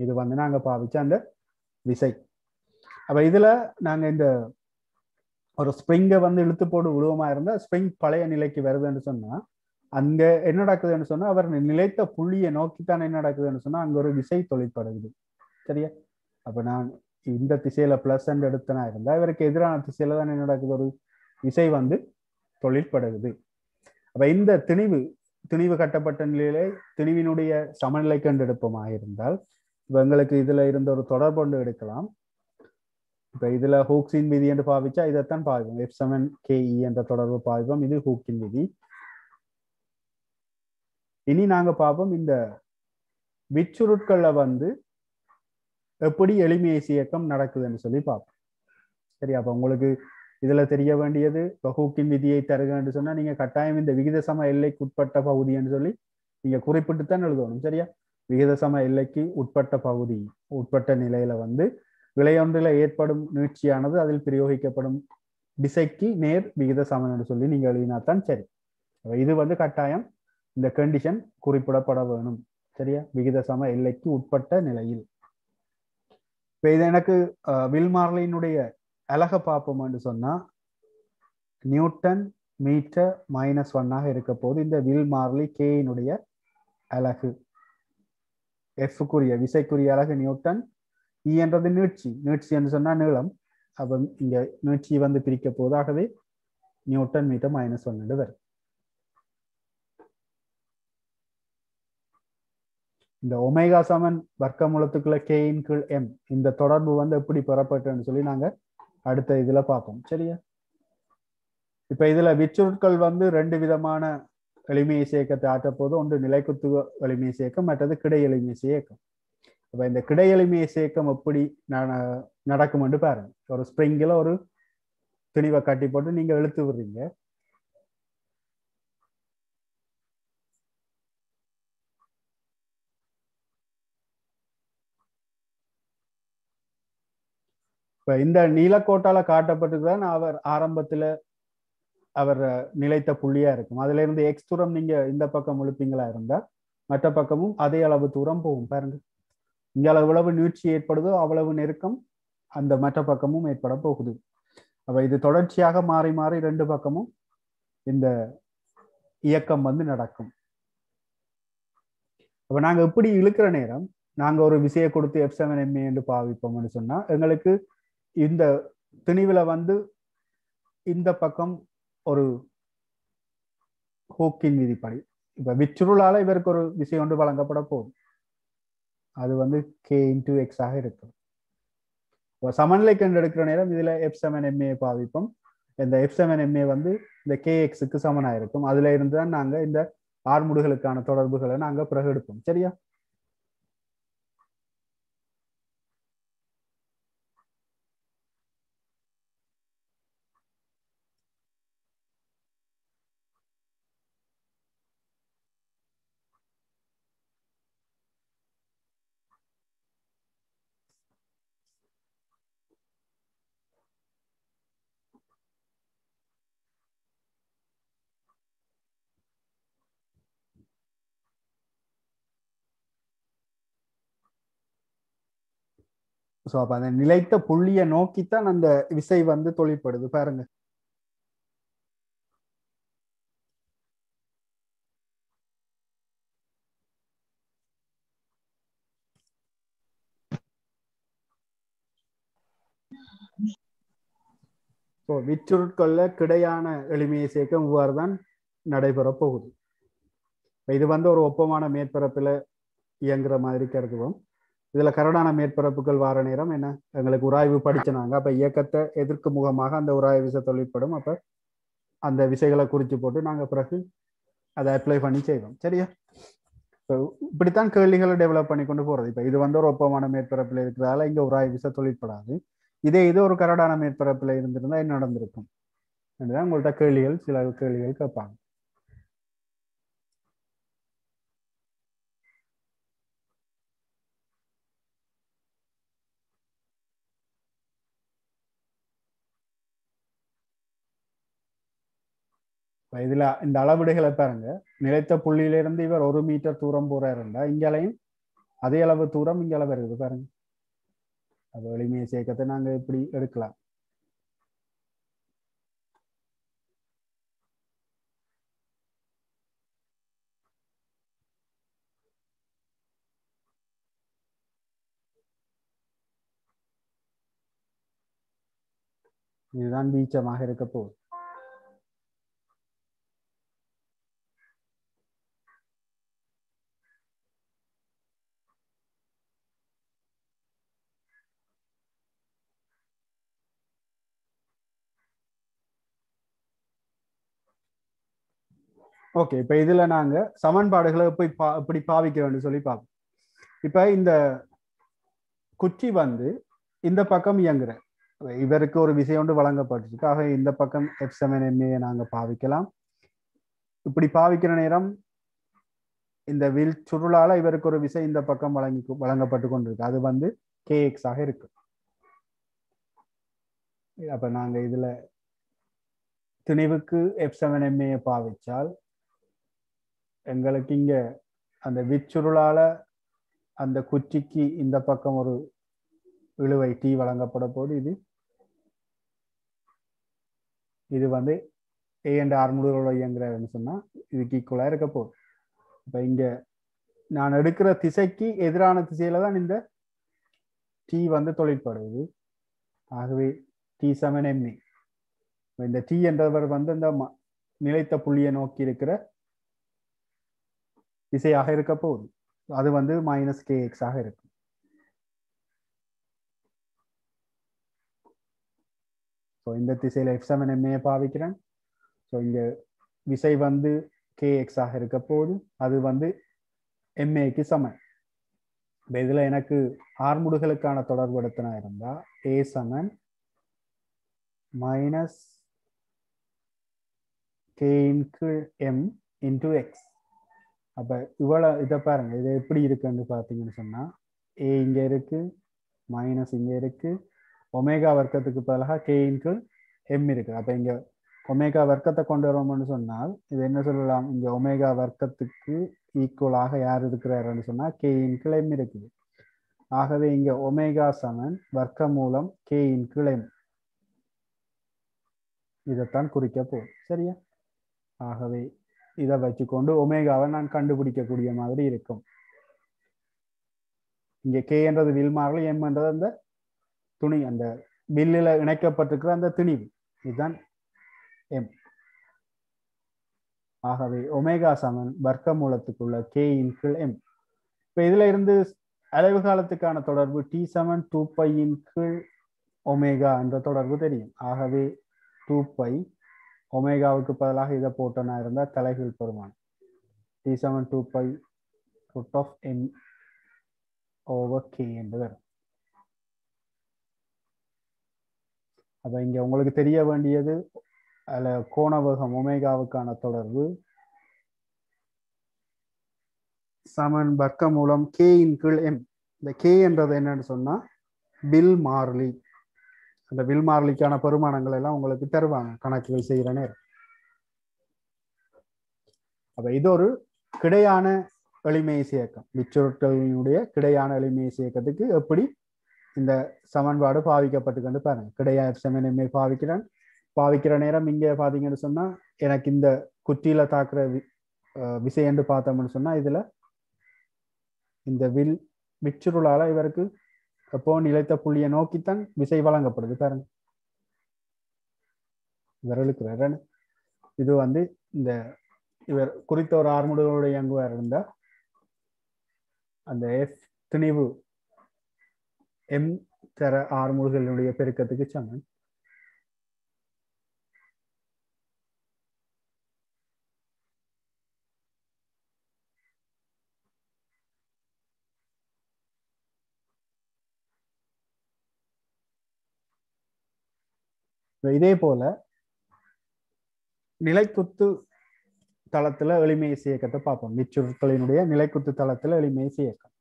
இது வந்து நாங்க பாவிச்ச அந்த விசை. அப்ப இதுல நாங்க இந்த ஒரு ஸ்ப்ரிங்கை வந்து இழுத்து போட்டு விடுவோமா இருந்தா ஸ்ப்ரிங் பழைய நிலைக்கு வருதுன்னு சொன்னா அங்க என்ன நடக்குதுன்னு சொன்னா அவர் நிலைத்த புள்ளியை நோக்கித்தான் என்ன நடக்குதுன்னு சொன்னா அங்க ஒரு விசை தொழிற்படுது. சரியா? அப்ப நான் இந்த திசையில பிளஸ் எடுத்தனா இருந்தா இவருக்கு எதிரான திசையில தான் என்ன நடக்குது, ஒரு விசை வந்து தொழிற்படுது. அப்ப இந்த திணிவு கட்டப்பட்ட நிலையிலே திணிவினுடைய சமநிலை கண்டு எடுப்போமாக இருந்தால் இப்ப எங்களுக்கு இதுல இருந்த ஒரு தொடர்பு கொண்டு எடுக்கலாம். இப்ப இதுல ஹூக்ஸின் விதி என்று பாவிச்சா இதைத்தான் பாவிப்போம். F7KE என்ற தொடர்பு பாவிப்போம். இது ஹூக்கின் விதி. இனி நாங்க பார்ப்போம் இந்த விச்சுருட்கள்ல வந்து எப்படி எளிமையேசி இயக்கம் நடக்குதுன்னு சொல்லி பார்ப்போம். சரி? அப்ப உங்களுக்கு இதுல தெரிய வேண்டியது இப்போ ஹூக்கின் விதியை தருகன்னு சொன்னா நீங்க கட்டாயம் இந்த விகித சம எல்லைக்கு உட்பட்ட பகுதின்னு சொல்லி நீங்க குறிப்பிட்டு தான் எழுதணும். சரியா? விகித சம எல்லைக்கு உட்பட்ட பகுதி உட்பட்ட நிலையில வந்து விளையொன்றில ஏற்படும் நீட்சியானது அதில் பிரயோகிக்கப்படும் திசைக்கு நேர் விகித சமன் என்று சொல்லி நீங்க எழுதினாத்தான் சரி. இது வந்து கட்டாயம் இந்த கண்டிஷன் குறிப்பிடப்பட வேணும். சரியா? விகித சம எல்லைக்கு உட்பட்ட நிலையில். இப்ப இது எனக்கு வில் மாறிலியினுடைய அலக பார்ப்போம் என்று சொன்னா நியூட்டன் மீட்டர் -1 இருக்க போது இந்த வில் மாறிலி கேயினுடைய அலகு. எஃப்க்குரிய விசைக்குரிய அலகு நியூட்டன். இ என்றது நீட்சி என்று சொன்னா நீளம். அப்ப இங்க நீட்சி வந்து பிரிக்க போது ஆகவே நியூட்டன் மீட்டர் -1 வரும். இந்த ஒமேகா சமன் வர்க்கமூலத்துக்குள்ள கேயின் கீழ் எம் இந்த தொடர்பு வந்து எப்படி பெறப்பட்டுன்னு சொல்லி நாங்க அடுத்த இதுல பார்ப்போம். சரியா? இப்ப இதுல விச்சுருட்கள் வந்து ரெண்டு விதமான எளிமையை இயக்கத்தை ஆற்ற போது ஒன்று நிலைக்குத்துவ எளிமையை இயக்கம், மற்றது கிடை எளிமையை இயக்கம். அப்ப இந்த கிடை எளிமையை இயக்கம் எப்படி நடக்கும் என்று பாருங்க. ஒரு ஸ்ப்ரிங்கில் ஒரு துணிவை கட்டி போட்டு நீங்க இழுத்து விடுறீங்க. இப்ப இந்த நீலக்கோட்டால காட்டப்பட்டுதான் அவர் ஆரம்பத்துல அவர் நிலைத்த புள்ளியா இருக்கும். அதுல இருந்து எக்ஸ் தூரம் நீங்க இந்த பக்கம் இழுப்பீங்களா இருந்தா மற்ற பக்கமும் அதே அளவு தூரம் போகும். பாருங்க, இங்க எவ்வளவு நீட்சி ஏற்படுதோ அவ்வளவு நெருக்கம் அந்த மற்ற பக்கமும் ஏற்பட போகுது. அப்ப இது தொடர்ச்சியாக மாறி மாறி ரெண்டு பக்கமும் இந்த இயக்கம் வந்து நடக்கும். அப்ப நாங்க எப்படி இழுக்கிற நேரம் நாங்க ஒரு விசையை கொடுத்து F7MA என்று பாவிப்போம்னு சொன்னா எங்களுக்கு இந்த திணிவுல வந்து இந்த பக்கம் ஒரு ஹூக்கின் விதிப்படி இப்ப விச்சுருளால இவருக்கு ஒரு விசை ஒன்று வழங்கப்பட போகுது. அது வந்து K×X ஆக இருக்கும். சமநிலை கண்டு எடுக்கிற நேரம் இதுல F7MA பாவிப்போம். இந்த F7MA வந்து இந்த KX-க்கு சமனா இருக்கும். அதுல இருந்து தான் நாங்க இந்த ஆர்முடுகளுக்கான தொடர்புகளை நாங்க பிறகு எடுப்போம். சரியா? ஸோ அப்ப அந்த நிலைத்த புள்ளியை நோக்கித்தான் அந்த விசை வந்து தொழிற்படுது பாருங்க. ஸோ விச்சுருட்கொள்ள கிடையான எளிமையை சேர்க்க இவ்வாறு தான் நடைபெற போகுது. இது வந்து ஒரு ஒப்பமான மேற்பரப்பில் இயங்குற மாதிரி கருதுவோம். இதுல கரடான மேற்பரப்புகள் வார நேரம் என்ன எங்களுக்கு உராய்வு படிச்சனாங்க. அப்ப இயக்கத்தை எதிர்க்கு முகமாக அந்த உராய்வு விசை தொழிற்படும். அப்ப அந்த விசைகளை குறித்து போட்டு நாங்க பிறகு அதை அப்ளை பண்ணி செய்வோம். சரியா? இப்படித்தான் கேள்விகளை டெவலப் பண்ணி கொண்டு போறது. இப்ப இது வந்து ஒரு ஒப்பமான மேற்பரப்பில் இருக்கிறதால இங்க உராய்வு விசை தொழிற்படாது. இது ஒரு கரடான மேற்பரப்பில் இருந்திருந்தா என்ன நடந்திருக்கும் என்றுதான் உங்கள்கிட்ட கேள்விகள், சில கேள்விகள் கேட்பாங்க. இதுல இந்த அளவீடுகளை பாருங்க. நிலைத்த புள்ளியிலிருந்து இவர் 1 மீட்டர் தூரம் போறாருண்டா இங்களையும் அதே அளவு தூரம் இங்க அளவு இருக்குது பாருங்க. அது எளிமையை சேர்க்கத்தை நாங்க இப்படி எடுக்கலாம். இதுதான் வீச்சமாக இருக்க போகுது. ஓகே, இப்ப இதுல நாங்க சமன்பாடுகளை இப்படி பாவிக்க வேண்டும் சொல்லி பார்ப்போம். இப்ப இந்த குச்சி வந்து இந்த பக்கம் இயங்குற இவருக்கு ஒரு விசை ஒன்று வழங்கப்பட்டிருக்கு. ஆக இந்த பக்கம் F7ma நாங்க பாவிக்கலாம். இப்படி பாவிக்கிற நேரம் இந்த வில் சுருளால இவருக்கு ஒரு விசை இந்த பக்கம் வழங்கப்பட்டு கொண்டிருக்கு. அது வந்து kx ஆக இருக்கு. அப்ப நாங்க இதுல திணிவுக்கு F7ma பாவிச்சால் எங்களுக்கு இங்க அந்த விச்சுருளால அந்த குச்சிக்கு இந்த பக்கம் ஒரு இழுவை T வழங்கப்பட போது இது வந்து A and R முடிவுகளோட இயங்குறாருன்னு சொன்னா இதுக்கு ஈக்குவலா இருக்க போகுது. இப்ப இங்க நான் எடுக்கிற திசைக்கு எதிரான திசையில தான் இந்த T வந்து தொழிற்படுது. ஆகவே T7ma இந்த T என்றவர் வந்து இந்த நிலைத்த புள்ளியை நோக்கி இருக்கிற திசையாக இருக்க போகுது. அது வந்து -kx ஆக இருக்கு. ஸோ இந்த திசையில F7ma பாவிக்கிறேன். ஸோ இங்க விசை வந்து kx ஆக இருக்க போகுது. அது வந்து maக்கு சமன். இதுல எனக்கு ஆர்முடுகளுக்கான தொடர்புபடுத்தினா இருந்தா A சமன் -k/m × x. அப்ப இவ்வளவு இதை பாருங்க, இது எப்படி இருக்குன்னு பார்த்தீங்கன்னு சொன்னா A இங்க இருக்கு, மைனஸ் இங்க இருக்கு, ஒமேகா வர்க்கத்துக்கு பதிலாக k/m இருக்கு. அப்ப இங்க ஒமேகா வர்க்கத்தை கொண்டு வரோம்னு சொன்னால் இது என்ன சொல்லலாம், இங்க ஒமேகா வர்க்கத்துக்கு ஈக்குவலாக யார் இருக்கிறாருன்னு சொன்னா k/m இருக்குது. ஆகவே இங்க ஒமேகா சமன் வர்க்க மூலம் k/m இதைத்தான் குறிக்க போகுது. சரியா? ஆகவே இதை வச்சுக்கொண்டு ஒமேகாவை நான் கண்டுபிடிக்கக்கூடிய மாதிரி இருக்கும். இங்க k என்றது வில் மாறல், m என்றது அந்த துணி, அந்த வில்லில் இணைக்கப்பட்டிருக்கிற அந்த திணிவு, இதுதான் m. ஆகவே ஒமேகா சமன் வர்க்க மூலத்துக்குள்ள k/m. இப்ப இதுல இருந்து அலைவு காலத்துக்கான தொடர்பு T சமன் 2π/ω என்ற தொடர்பு தெரியும். ஆகவே 2π ஒமேகாவுக்கு பதிலாக இதை போட்டனா இருந்தா தலைகீழ் பெருமானம் T சமன் 2π√m/k என்று வரும். அப்ப இங்க உங்களுக்கு தெரிய வேண்டியது அதுல கோணவேகம் ஒமேகாவுக்கான தொடர்பு சமன் வர்க்க மூலம் k/m. இந்த k என்றது என்னன்னு சொன்னா வில் மாறிலி. அந்த வில் மாறிலிக்கான பெருமானங்கள் எல்லாம் உங்களுக்கு தருவாங்க கணக்குகள் செய்கிற நேரம். அப்ப இது ஒரு கிடையான எளிமை இயக்கம். விச்சுருட்களினுடைய கிடையான எளிமை இயக்கத்துக்கு எப்படி இந்த சமன்பாடு பாவிக்கப்பட்டுக்கொண்டு பாருங்க. கிடையா F7MA பாவிக்கிற நேரம் இங்கே பார்த்தீங்கன்னு சொன்னா எனக்கு இந்த குற்றியில தாக்குற விசை என்று பார்த்தோம்னு சொன்னா இதுல இந்த விச்சுருளால இவருக்கு அப்போ நிலைத்த புள்ளியை நோக்கித்தான் விசை வழங்கப்படுது பாருங்க. விரலுக்கு இது வந்து இந்த இவர் குறித்த ஒரு ஆர்முடுகளோட இயங்குவார் இருந்தா அந்த F திணிவு M தர ஆர்முடுகளுடைய பெருக்கத்துக்கு சமன். இதே போல நிலைக்குத்து தளத்துல எளிமையசை இயக்கத்தை பார்ப்போம். விச்சுருட்களினுடைய நிலைக்குத்து தளத்துல எளிமையசை இயக்கம்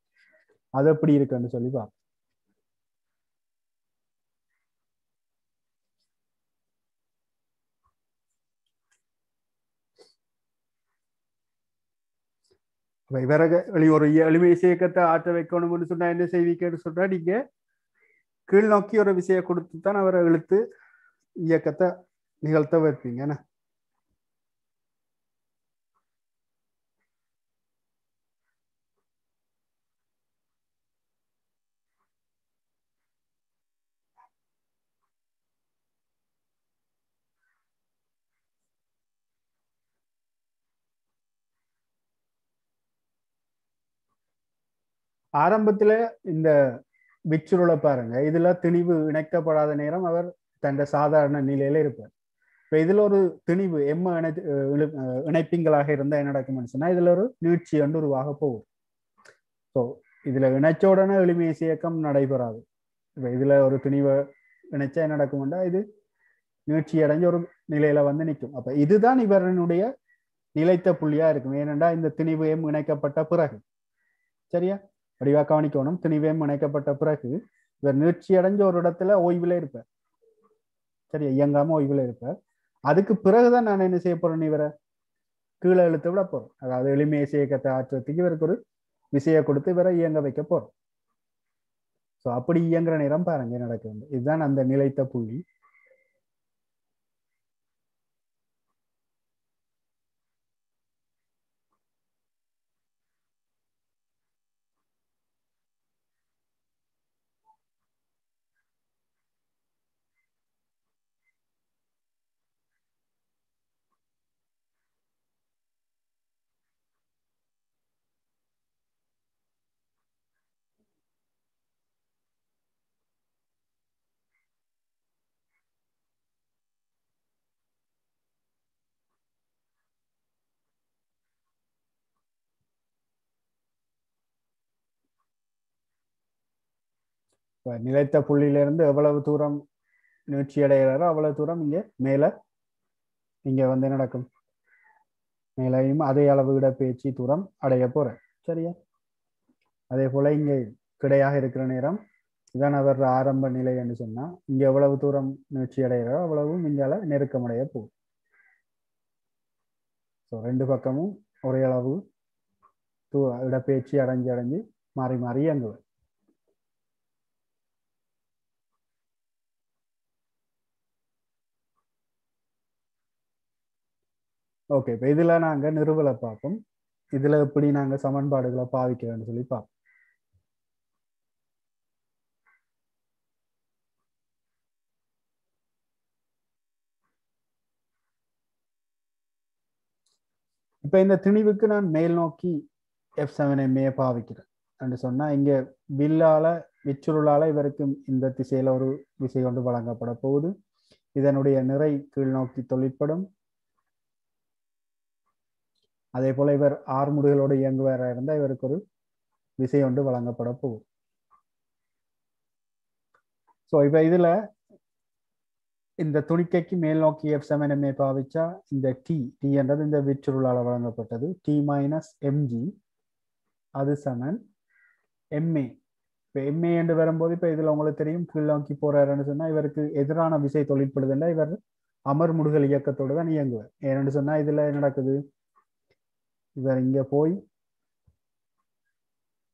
அது எப்படி இருக்குன்னு சொல்லி பார்ப்போம். விறகு ஒரு எளிமையசை இயக்கத்தை ஆற்ற வைக்கணும்னு சொன்னா என்ன செய்வீங்கன்னு சொன்னா நீங்க கீழ் நோக்கி ஒரு விசையை கொடுத்து தான் அவரை இழுத்து இயக்கத்தை நிகழ்த்த வைப்பீங்க. ஆரம்பத்துல இந்த விச்சுருளை பாருங்க, இதுல திணிவு இணைக்கப்படாத நேரம் அவர் தன் சாதாரண நிலையில இருப்பார். இப்ப இதுல ஒரு திணிவு இணைப்பிங்களாக இருந்தா என்ன நடக்கும்னு சொன்னா இதுல ஒரு நீட்சி ஒன்று உருவாக போகும். ஸோ இதுல இணைச்ச உடனே எளிமையசை இயக்கம் நடைபெறாது. இப்ப இதுல ஒரு திணிவை இணைச்சா என்ன நடக்கும்னா இது நீட்சி அடைஞ்ச ஒரு நிலையில வந்து நிற்கும். அப்ப இதுதான் இவரனுடைய நிலைத்த புள்ளியா இருக்கும். ஏனென்றா இந்த திணிவு இணைக்கப்பட்ட பிறகு சரியா வடிவா கவனிக்கணும். திணிவு இணைக்கப்பட்ட பிறகு இவர் நீட்சி அடைஞ்ச ஒரு இடத்துல ஓய்வுல இருப்பார். சரியா, இயங்காம ஓய்வுல இருப்பார். அதுக்கு பிறகுதான் நான் என்ன செய்ய போறேன், இவரை கீழே இழுத்து விட போறோம். அதாவது எளிமையசை இயக்கத்தை ஆற்றுறதுக்கு இவருக்கு ஒரு விசையை கொடுத்து இவரை இயங்க வைக்க போறோம். ஸோ அப்படி இயங்குற நேரம் பாருங்க நடக்குது. இதுதான் அந்த நிலைத்த புள்ளி. நிலைத்த புள்ளியிலிருந்து எவ்வளவு தூரம் நீட்சி அடைகிறாரோ அவ்வளவு தூரம் இங்க மேல இங்க வந்து நடக்கும். மேலையும் அதே அளவு இடப்பெயர்ச்சி தூரம் அடைய போறேன். சரியா, அதே போல இங்க கிடையாக இருக்கிற நேரம் இதான் அவர் ஆரம்ப நிலை என்று சொன்னா இங்க எவ்வளவு தூரம் நீட்சி அடைகிறாரோ அவ்வளவு இங்கால நெருக்கமடைய போகும். ஸோ ரெண்டு பக்கமும் ஒரே அளவு இடப்பெயர்ச்சி அடைஞ்சு மாறி மாறி இயங்குவேன். ஓகே, இப்போ இதுல நாங்க நிறுவலை பார்ப்போம். இதுல எப்படி நாங்க சமன்பாடுகளை பாவிக்கிறோம்னு சொல்லி பார்ப்போம். இப்ப இந்த திணிவுக்கு நான் மேல் நோக்கி F7MA பாவிக்கிறேன் என்று சொன்னா இங்க விச்சுருளால இவருக்கு இந்த திசையில ஒரு விசை கொண்டு வழங்கப்பட போகுது. இதனுடைய நிறை கீழ் நோக்கி தொழிற்படும். அதே போல இவர் ஆர்முடுகளோடு இயங்குவாரா இருந்தா இவருக்கு ஒரு விசை ஒன்று வழங்கப்பட போகுது. ஸோ இப்ப இதுல இந்த துணிக்கைக்கு மேல் நோக்கி F7MA பாவிச்சா இந்த டி என்றது இந்த விச்சுருளால வழங்கப்பட்டது. T - mg அது சமன் MA. இப்போ MA என்று வரும்போது இப்ப இதுல உங்களுக்கு தெரியும் கீழ் நோக்கி போறாருன்னு சொன்னா இவருக்கு எதிரான விசை தொழிற்படுதுன்னா இவர் அமர்முடுகல் இயக்கத்தோடு தான் இயங்குவார். ஏன்னு சொன்னா இதுல என்ன நடக்குது, இவர் இங்க போய்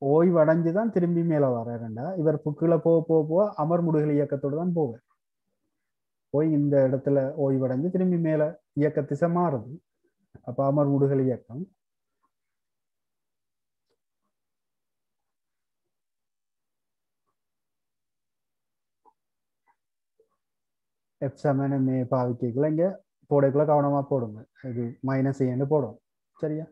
ஓய்வடைஞ்சு தான் திரும்பி மேலே வர்றாருண்டா இவர் கீழே போக போக போக அமர்முடுகல் இயக்கத்தோடு தான் போவார். போய் இந்த இடத்துல ஓய்வடைஞ்சு திரும்பி மேலே இயக்க திசை மாறுது. அப்ப அமர்முடுகல் இயக்கம் எப்சமனமே பாவிக்கக்குள்ள இங்க போடக்குள்ள கவனமா போடுங்க. இது மைனஸ் ஏன்னு போடும். சரியா?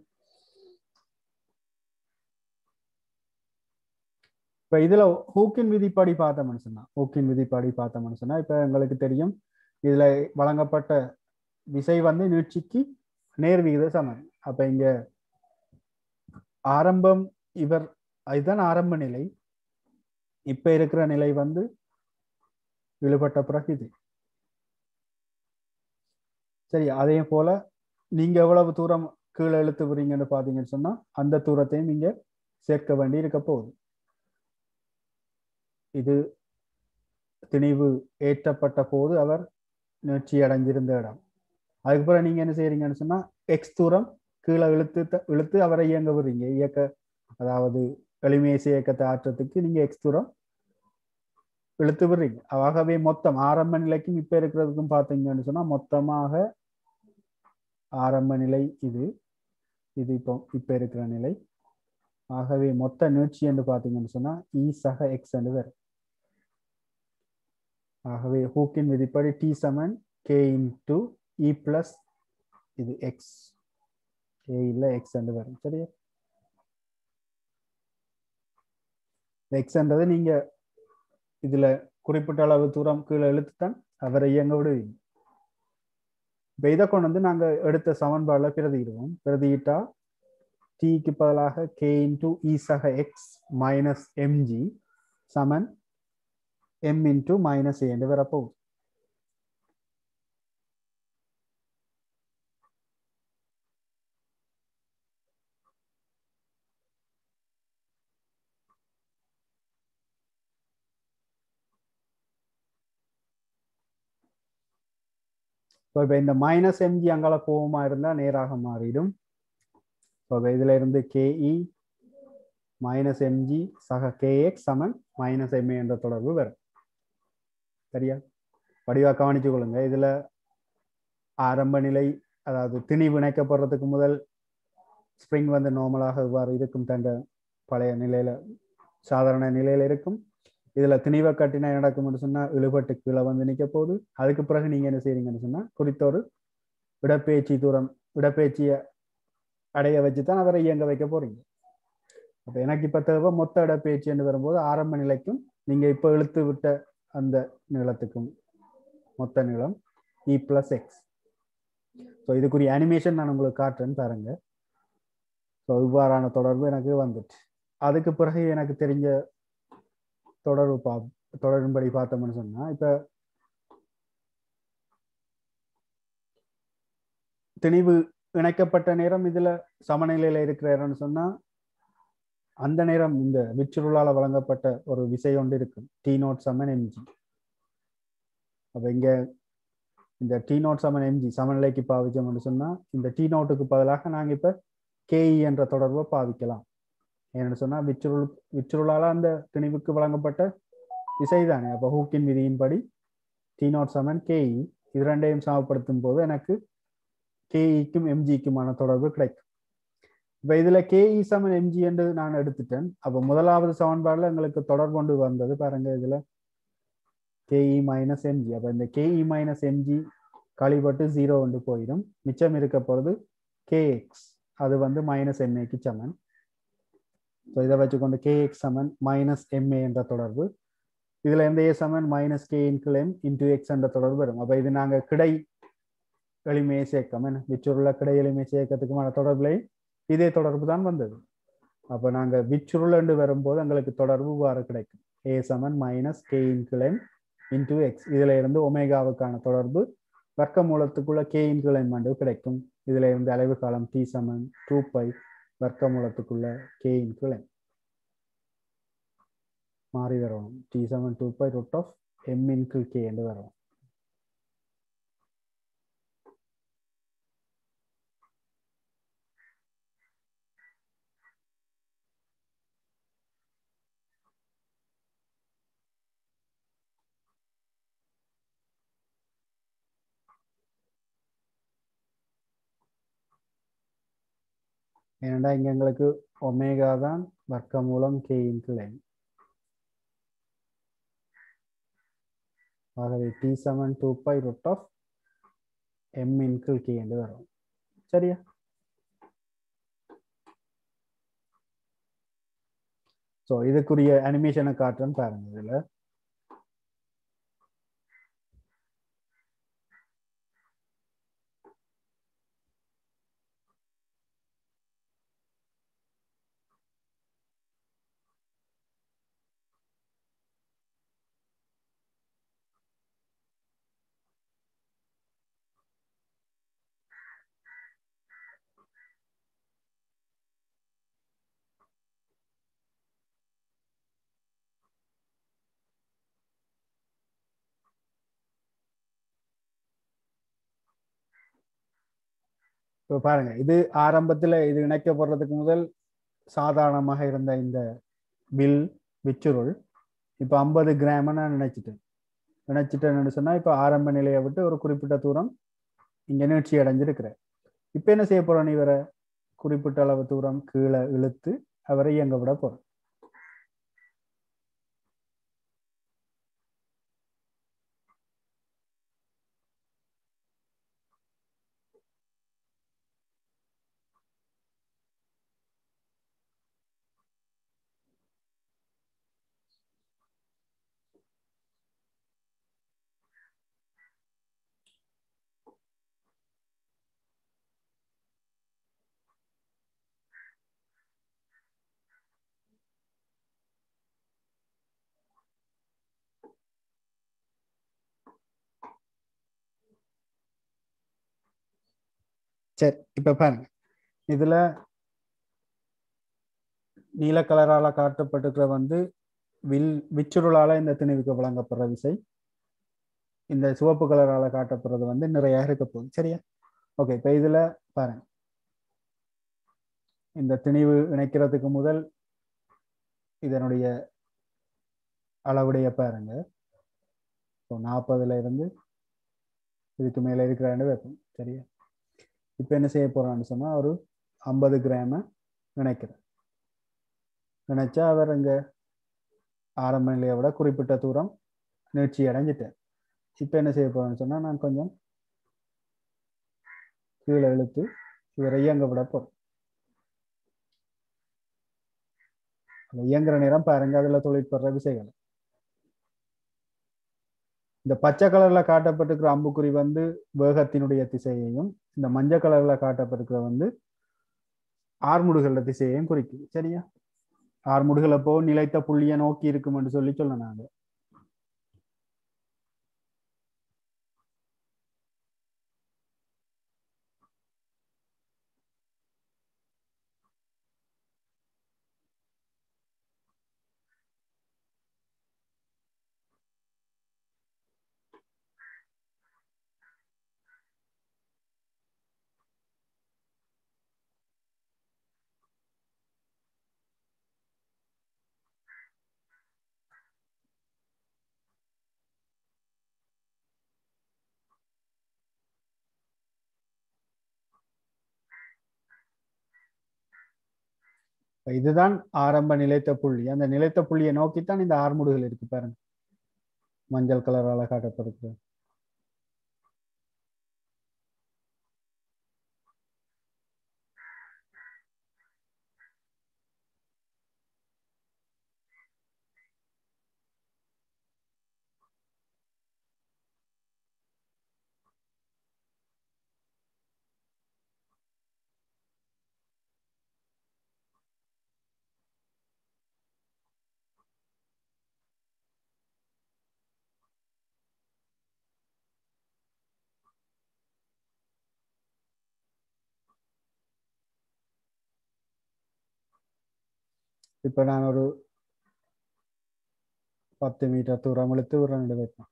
இப்ப இதுல ஹூக்கின் விதிப்படி பார்த்த மனுஷன்னா இப்ப எங்களுக்கு தெரியும் இதுல வழங்கப்பட்ட விசை வந்து நீட்சிக்கு நேர்விகித சமன். அப்ப இங்க ஆரம்பம் இவர் இதுதான் ஆரம்ப நிலை. இப்ப இருக்கிற நிலை வந்து இழுபட்ட பிறகு இது. சரி, அதே போல நீங்க எவ்வளவு தூரம் கீழே இழுத்து விடுறீங்கன்னு பாத்தீங்கன்னு சொன்னா அந்த தூரத்தையும் நீங்க சேர்க்க வேண்டி இருக்க போகுது. இது திணிவு ஏற்றப்பட்ட போது அவர் நீட்சி அடைஞ்சிருந்த இடம். அதுக்கப்புறம் நீங்க என்ன செய்யறீங்கன்னு சொன்னா எக்ஸ் தூரம் கீழே இழுத்து அவரை இயங்க விடுறீங்க. அதாவது எளிமேசை இயக்கத்தை ஆற்றத்துக்கு நீங்க எக்ஸ் தூரம் இழுத்து விடுறீங்க. ஆகவே மொத்தம் ஆரம்ப நிலைக்கும் இப்ப இருக்கிறதுக்கும் பாத்தீங்கன்னு சொன்னா மொத்தமாக ஆரம்ப நிலை இது இப்ப இருக்கிற நிலை. ஆகவே மொத்த நீட்சி என்று பாத்தீங்கன்னு சொன்னா இ சக எக்ஸ் என்று வரும். ஆகவே ஹூக்கின் விதிப்படி டி சமன் கே இன்டு இ பிளஸ் இது எக்ஸ் ஏ இல்ல எக்ஸ் என்று வரும். சரியா? எக்ஸ் என்றது நீங்க இதுல குறிப்பிட்ட அளவு தூரம் கீழே இழுத்துத்தான் அவரை இயங்க விடுவீங்க. இப்ப இதை கொண்டு வந்து நாங்க எடுத்த சமன்பாடுல பிரதியிடுவோம். பிரதியிட்டா டிக்கு பதிலாக கே இன்டு இ சக எக்ஸ் மைனஸ் எம்ஜி சமன் எம் இன்டு மைனஸ் ஏ என்று வரப்போகுது. இப்போ இந்த மைனஸ் எம்ஜி அங்கால போகுமா இருந்தா நேராக மாறிடும். இப்போ இதுல இருந்து கேஇ மைனஸ் எம்ஜி சக கேஎக்ஸ் சமன் மைனஸ் எம்ஏ என்ற தொடர்பு வரும். சரியா? வடிவா கவனிச்சு கொள்ளுங்க. இதுல ஆரம்ப நிலை அதாவது திணிவு இணைக்கப்படுறதுக்கு முதல் ஸ்ப்ரிங் வந்து நார்மலாக இவ்வாறு இருக்கும். தங்க பழைய நிலையில சாதாரண நிலையில இருக்கும். இதுல திணிவை கட்டினா நடக்கும்னு சொன்னா இழுபட்டு கீழே வந்து நிற்க போகுது. அதுக்கு பிறகு நீங்க என்ன செய்றீங்கன்னு சொன்னா குறித்த ஒரு இடப்பெயர்ச்சியை அடைய வச்சுதான் அவரை இயங்க வைக்க போறீங்க. அப்ப எனக்கு இப்ப தேவை மொத்த இடப்பெயர்ச்சி என்று வரும்போது ஆரம்ப நிலைக்கும் நீங்க இப்ப இழுத்து விட்ட அந்த நீளத்துக்கும் மொத்த நீளம் இ பிளஸ் எக்ஸ். ஸோ இதுக்குரிய அனிமேஷன் நான் உங்களுக்கு காட்டுறேன்னு பாருங்க. ஸோ இவ்வாறான தொடர்பு எனக்கு வந்துட்டு அதுக்கு பிறகு எனக்கு தெரிஞ்ச தொடர்புபடி பார்த்தோம்னு சொன்னா இப்ப திணிவு இணைக்கப்பட்ட நேரம் இதுல சமநிலையில இருக்கிறாருன்னு சொன்னா அந்த நேரம் இந்த விச்சுருளால வழங்கப்பட்ட ஒரு விசை ஒன்று இருக்கும் டி நோட் சமன் எம்ஜி. அப்ப இங்க இந்த டி நோட் சமன் எம்ஜி சமநிலைக்கு பாவிச்சோம்னு சொன்னா இந்த டி நோட்டுக்கு பதிலாக நாங்க இப்ப கேஇ என்ற தொடர்பை பாவிக்கலாம். ஏன்னு சொன்னா விச்சுருளால அந்த திணிவுக்கு வழங்கப்பட்ட விசை தானே. அப்ப ஹூக்கின் விதியின்படி டி நோட் சமன் கேஇ இது ரெண்டையும் சமப்படுத்தும் போது எனக்கு கேஇக்கும் எம்ஜிக்குமான தொடர்பு கிடைக்கும். இப்ப இதுல கேஇ சமன் எம்ஜி என்று நான் எடுத்துட்டேன். அப்ப முதலாவது சமன்பாடுல எங்களுக்கு தொடர்பு கொண்டு வந்தது பாருங்க. இதுல கேஇ மைனஸ் எம்ஜி. அப்ப இந்த கேஇ மைனஸ் எம்ஜி கழிப்பட்டு 0 வந்து போயிடும். மிச்சம் இருக்க போறது கேஎக்ஸ். அது வந்து மைனஸ் எம்ஏக்கு சமன். இதை வச்சுக்கொண்டு கேஎக்ஸ் சமன் மைனஸ் எம்ஏ என்ற தொடர்பு. இதுல எந்த ஏ சமன் minus K into M into X என்ற தொடர்பு வரும். அப்ப இது நாங்க கிடை எளிமையை சேர்க்கம் விச்சுருள்ள கிடை எளிமை சேர்க்கத்துக்குமான தொடர்புலையும் இதே தொடர்பு தான் வந்தது. அப்ப நாங்க விச்சுருள் என்று வரும்போது எங்களுக்கு தொடர்பு வார கிடைக்கும் ஏ சமன் minus K into M into X. இதுல இருந்து ஒமேகாவுக்கான தொடர்பு வர்க்க மூலத்துக்குள்ள கே இன்டு எம் என்று கிடைக்கும். இதுல இருந்து அலைவு காலம் டி சமன் 2π வர்க்க மூலத்துக்குள்ள கே இன்டு எம் மாறி வரும். டி சமன் 2π root of m into k என்று வரும். ஏன்னா இங்க எங்களுக்கு ஒமேகா தான் வர்க்கமூலம் k இன்டு n. ஆகவே t சமன் 2 pi root of m into k என்று வரும். சரியா? ஸோ இதுக்குரிய அனிமேஷனை காட்டுறேன்னு பாருங்க. இதுல இப்போ பாருங்க, இது ஆரம்பத்துல இது இணைக்கப்படுறதுக்கு முதல் சாதாரணமாக இருந்த இந்த விச்சுருள் இப்போ 50 கிராம் நான் நினைச்சிட்டேன்னு சொன்னா இப்போ ஆரம்ப நிலையை விட்டு ஒரு குறிப்பிட்ட தூரம் இங்க நீட்சி அடைஞ்சிருக்கிறேன். இப்போ என்ன செய்ய போறோம்? இவரை குறிப்பிட்ட அளவு தூரம் கீழே இழுத்து அவரை இயங்க விட போறோம். சரி, இப்ப பாருங்க, இதுல நீல கலரால காட்டப்பட்டிருக்கிற வந்து விச்சுருளால இந்த திணிவுக்கு வழங்கப்படுற விசை. இந்த சிவப்பு கலரால காட்டப்படுறது வந்து நிறைய இருக்க போகுது. சரியா? ஓகே, இப்ப இதுல பாருங்க, இந்த திணிவு இணைக்கிறதுக்கு முதல் இதனுடைய அளவுடைய பாருங்க. 40ல இருந்து இதுக்கு மேல இருக்கிறான்னு வைப்போம். சரியா? இப்ப என்ன செய்ய போறான்னு சொன்னா ஒரு 50 கிராம இணைக்கிறேன். இணைச்சா அவர் இங்க ஆரம்ப நிலையை விட குறிப்பிட்ட தூரம் நீட்சி அடைஞ்சிட்டேன். இப்ப என்ன செய்ய போறேன்னு சொன்னா நான் கொஞ்சம் கீழே இழுத்து இவரை இயங்க விட போறேன். இயங்குற நேரம் பாருங்க, அதுல தொழிற்படுற விசைகள். இந்த பச்சை கலர்ல காட்டப்பட்டிருக்கிற அம்புக்குறி வந்து வேகத்தினுடைய திசையையும், இந்த மஞ்சள் கலர்ல காட்டப்பட்டிருக்கிற வந்து ஆர்முடுகள திசையையும் குறிக்குது. சரியா? ஆர்முடுகள் அப்போ நிலைத்த புள்ளியை நோக்கி இருக்கும் என்று சொல்லி சொன்னாங்க. இதுதான் ஆரம்ப நிலைத்த புள்ளி. அந்த நிலைத்த புள்ளியை நோக்கித்தான் இந்த ஆர்முடுகள் இருக்கு பாருங்க, மஞ்சள் கலரால காட்டப்பட்டிருக்கு. இப்ப நான் ஒரு 10 மீட்டர் தூரம் இழுத்து ஒரு 2 வைப்பேன்.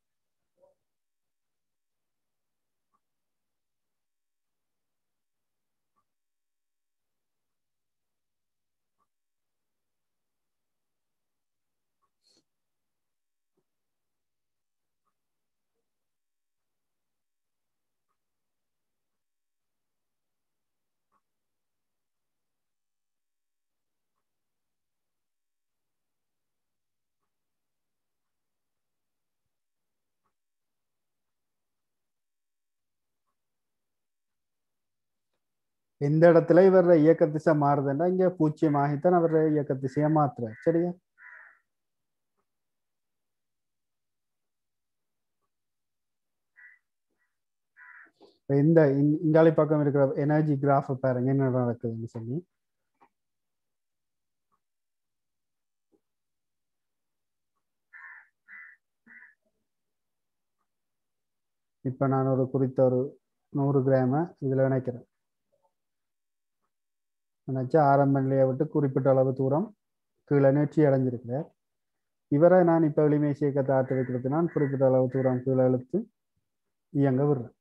எந்த இடத்துல இவர் இயக்க திசை மாறுதுன்னா இங்க 0 ஆகித்தான் அவர் இயக்க திசையை மாத்துறார். சரியா? இந்த இங்காலி பக்கம் இருக்கிற எனர்ஜி கிராஃப் பாருங்க என்ன நடக்குதுன்னு சொல்லி. இப்ப நான் ஒரு குறித்த ஒரு 100 கிராம இதுல இணைக்கிறேன். நினைச்சு ஆரம்ப நிலையை விட்டு குறிப்பிட்ட அளவு தூரம் கீழே நீட்சி அடைஞ்சிருக்கிறார். இவரை நான் இப்ப வலிமை இயக்கத்தை ஆற்ற வைக்கிறது நான் குறிப்பிட்ட அளவு தூரம் கீழே இழுத்து இயங்க விடுறேன்.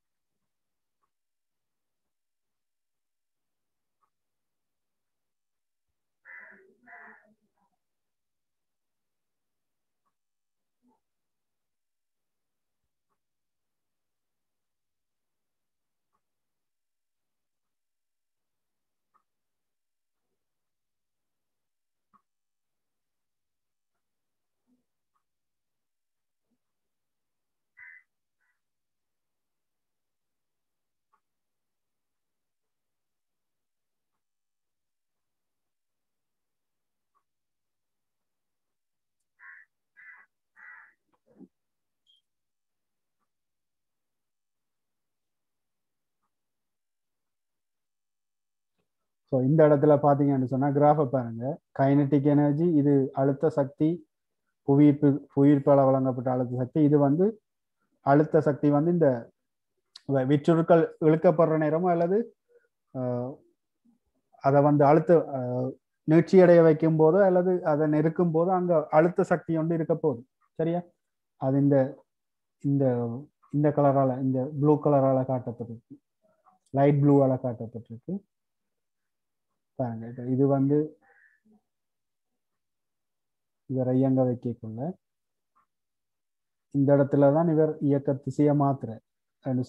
ஸோ இந்த இடத்துல பார்த்தீங்கன்னு சொன்னா கிராஃபை பாருங்க. கைனட்டிக் எனர்ஜி இது அழுத்த சக்தி, புவியீர்ப்பால் வழங்கப்பட்ட அழுத்த சக்தி. இது வந்து அழுத்த சக்தி வந்து இந்த விச்சுருக்கள் இழுக்கப்படுற நேரமோ அல்லது அதை வந்து அழுத்த நீட்சியடைய வைக்கும் போதோ அல்லது அதை நெருக்கும் போதோ அங்க அழுத்த சக்தி ஒன்று இருக்க போகுது. சரியா? அது இந்த இந்த இந்த கலரால, இந்த ப்ளூ கலரால காட்டப்பட்டிருக்கு, லைட் ப்ளூவால காட்டப்பட்டிருக்கு. பாருங்க, இது வந்து இவர் இயங்க வைக்கக்குள்ள இந்த இடத்துல தான் இவர் இயக்க திசையை மாத்துற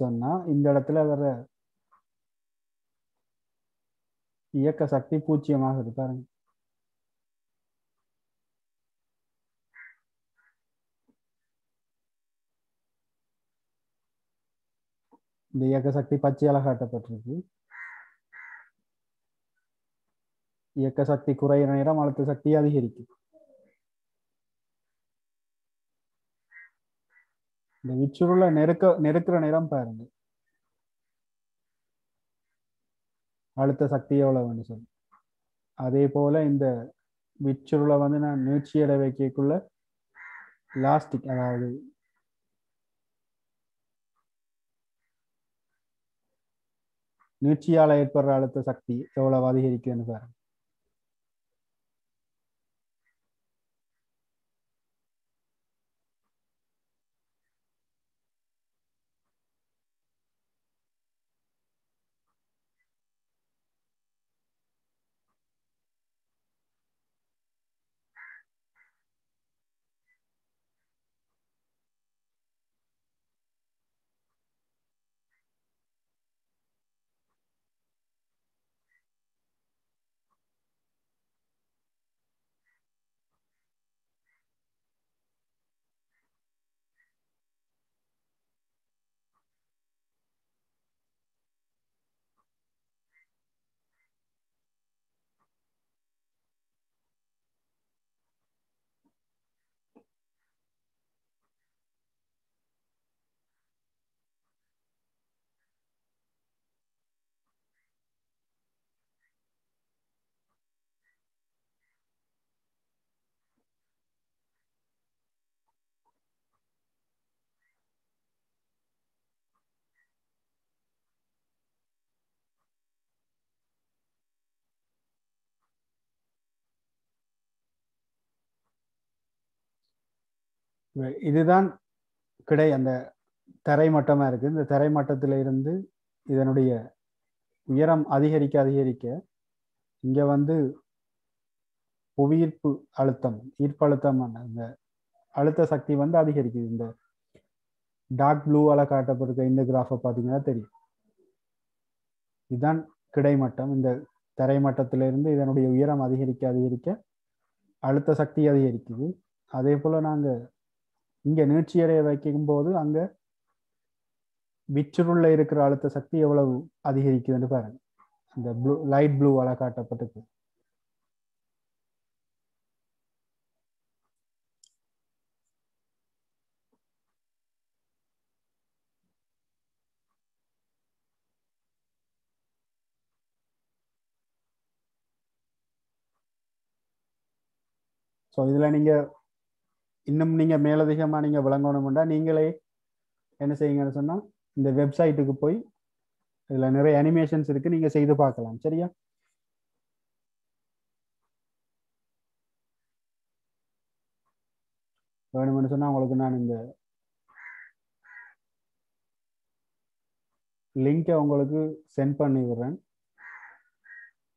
சொன்னா இந்த இடத்துல இவர் இயக்க சக்தி 0 ஆகுது. பாருங்க, இந்த இயக்க சக்தி பச்சையால காட்டப்பட்டிருக்கு. இயக்க சக்தி குறையிற நேரம் அழுத்த சக்தி அதிகரிக்கும். இந்த விச்சுருளை நெருக்கிற நேரம் பாருங்க அழுத்த சக்தி எவ்வளவுன்னு சொல்லி. அதே போல இந்த விச்சுருளை வந்து நான் நீட்சியடை வைக்கக்குள்ள லாஸ்டிக், அதாவது நீட்சியால ஏற்படுற அழுத்த சக்தி எவ்வளவு அதிகரிக்குன்னு பாருங்க. இதுதான் அந்த தரை மட்டமா இருக்கு. இந்த தரை மட்டத்தில இருந்து இதனுடைய உயரம் அதிகரிக்க அதிகரிக்க இங்க வந்து புவியீர்ப்பு அழுத்தம், ஈர்ப்பழுத்தம், இந்த அழுத்த சக்தி வந்து அதிகரிக்குது. இந்த டார்க் ப்ளூவால காட்டப்பட்டிருக்க இந்த கிராஃபை பார்த்தீங்கன்னா தெரியும். இதுதான் கிடைமட்டம். இந்த தரை மட்டத்திலிருந்து இதனுடைய உயரம் அதிகரிக்க அதிகரிக்க அழுத்த சக்தி அதிகரிக்குது. அதே போல நாங்க இங்க நீட்சியடைய வைக்கும் போது அங்க விச்சுருள்ள இருக்கிற அழுத்த சக்தி எவ்வளவு அதிகரிக்குதுன்னு பாருங்க. இந்த ப்ளூ லைட் ப்ளூவால் காட்டப்பட்டிருக்கு. ஸோ இதில் நீங்கள் இன்னும் நீங்கள் மேலதிகமாக நீங்கள் விளங்கணும்னா நீங்களே என்ன செய்யுங்கன்னு சொன்னால் இந்த வெப்சைட்டுக்கு போய் இதில் நிறைய அனிமேஷன்ஸ் இருக்குது, நீங்கள் செய்து பார்க்கலாம். சரியா? வேணும்னு சொன்னால் உங்களுக்கு நான் இந்த லிங்கை உங்களுக்கு சென்ட் பண்ணி விடுறேன்.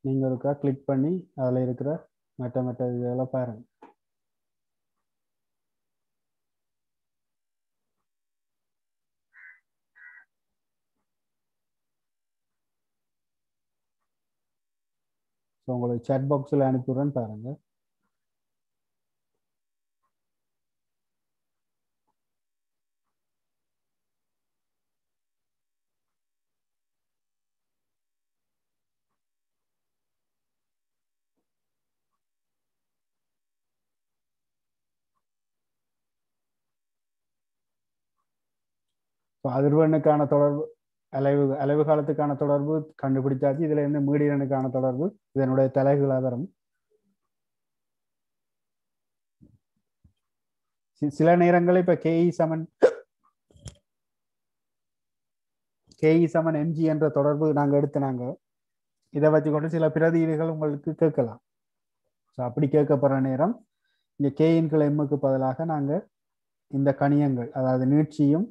நீங்கள் இருக்கா கிளிக் பண்ணி அதில் இருக்கிற மற்ற இதெல்லாம் பாருங்கள். ஸோ உங்களுக்கு சேட் பாக்ஸில் அனுப்பிடுறேன்னு பாருங்கள். ஸோ அதிர்வெண்ணுக்கான தொடர்பு அலைவு காலத்துக்கான தொடர்பு கண்டுபிடிச்சாச்சு. இதுல இருந்து மீடியனுக்கான தொடர்பு இதனுடைய தலைகளாக வரும். சில நேரங்களில் இப்ப கேஇ சமன் எம்ஜி என்ற தொடர்பு நாங்க எடுத்துனாங்க. இதை வச்சுக்கொண்டு சில பிரதியீடுகள் உங்களுக்கு கேட்கலாம். ஸோ அப்படி கேட்கப்படுற நேரம் இங்க கேஇன்கள் எம்முக்கு பதிலாக நாங்க இந்த கணியங்கள், அதாவது நீட்சியும்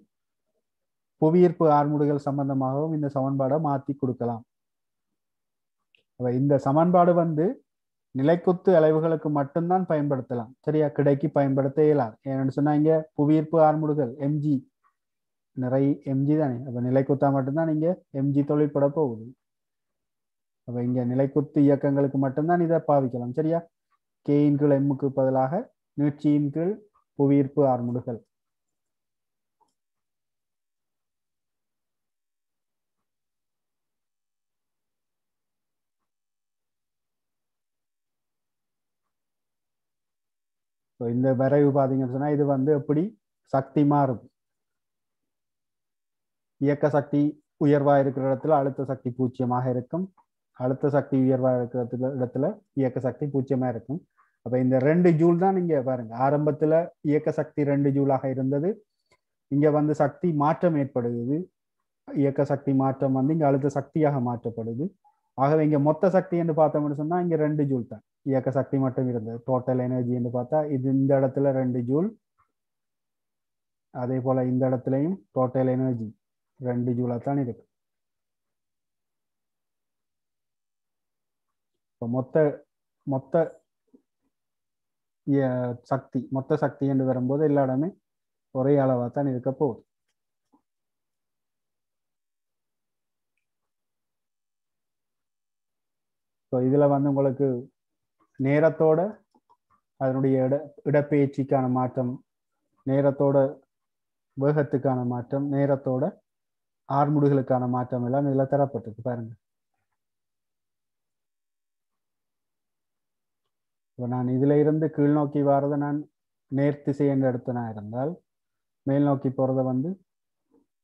புவியீர்ப்பு ஆர்முடுகள் சம்பந்தமாகவும் இந்த சமன்பாடை மாற்றி கொடுக்கலாம். இந்த சமன்பாடு வந்து நிலைக்குத்து அலைவுகளுக்கு மட்டும்தான் பயன்படுத்தலாம். சரியா? கிடைக்கு பயன்படுத்த இயலாது. ஏன்னு சொன்னா இங்க புவியீர்ப்பு ஆர்முடுகள் எம்ஜி நிறைய எம்ஜி தானே. அப்ப நிலைக்குத்தா மட்டும்தான் இங்க எம்ஜி தொழிற்பட போகுது. அப்ப இங்க நிலைக்குத்து இயக்கங்களுக்கு மட்டும்தான் இதை பாவிக்கலாம். சரியா? கேயின் கீழ் எம்முக்கு பதிலாக நீட்சியின் கீழ் புவியீர்ப்பு ஆர்முடுகள். இந்த வரைவு பார்த்தீங்கன்னு சொன்னா இது வந்து எப்படி சக்தி மாறும். இயக்க சக்தி உயர்வா இருக்கிற இடத்துல அழுத்த சக்தி பூஜ்ஜியமாக இருக்கும். அழுத்த சக்தி உயர்வா இருக்கிற இடத்துல இயக்க சக்தி பூஜ்ஜியமா இருக்கும். அப்ப இந்த 2 ஜூல் தான் நீங்க பாருங்க. ஆரம்பத்துல இயக்க சக்தி 2 ஜூலாக இருந்தது. இங்க வந்து சக்தி மாற்றம் ஏற்படுகிறது. இயக்க சக்தி மாற்றம் வந்து இங்க அழுத்த சக்தியாக மாற்றப்படுது. ஆகவே இங்க மொத்த சக்தி என்று பார்த்தோம்னு சொன்னா இங்க 2 ஜூல் தான். இயக்க சக்தி மட்டும் இருந்தது. டோட்டல் எனர்ஜி என்று பார்த்தா இது இந்த இடத்துல 2 ஜூல். அதே போல இந்த இடத்துலையும் டோட்டல் எனர்ஜி 2 ஜூலா தான் இருக்கு. மொத்த மொத்த சக்தி மொத்த சக்தி என்று வரும்போது எல்லா இடமே ஒரே அளவா தான் இருக்க போகுது. இதுல வந்து உங்களுக்கு நேரத்தோட அதனுடைய இடப்பெயர்ச்சிக்கான மாற்றம், நேரத்தோட வேகத்துக்கான மாற்றம், நேரத்தோட ஆர்முடுகளுக்கான மாற்றம் எல்லாம் இதுல தரப்பட்டிருக்கு பாருங்க. இப்போ நான் இதுல இருந்து கீழ் நோக்கி வர்றதை நான் நேர்த்திசை என்று எடுத்தனா இருந்தால் மேல் நோக்கி போறத வந்து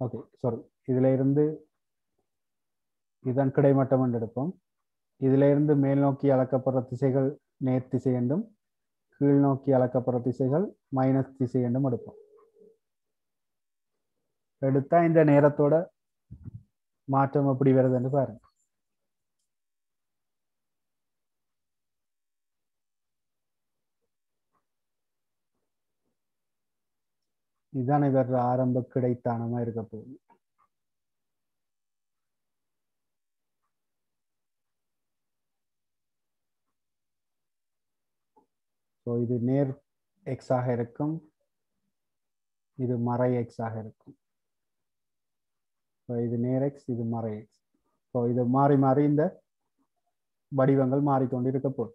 ஓகே சாரி இதுல இருந்து இதன் கிடைமட்டம் என்று எடுப்போம். இதுல இருந்து மேல் நோக்கி அளக்கப்படுற திசைகள் நேர்த்திசை என்றும் கீழ் நோக்கி அளக்கப்படுற திசைகள் மைனஸ் திசை என்றும் எடுப்போம். எடுத்தா இந்த நேரத்தோட மாற்றம் எப்படி வருதுன்னு பாருங்க. இதுதான் இவர் ஆரம்ப கிடைத்தானமா இருக்க போகுது. இது நேர் எக்ஸ் ஆக இருக்கும், இது மறை எக்ஸ் ஆக இருக்கும். இது நேர் எக்ஸ், இது மறை எக்ஸ். இது மாறி மாறி இந்த வடிவங்கள் மாறிக்கொண்டு இருக்க போகுது.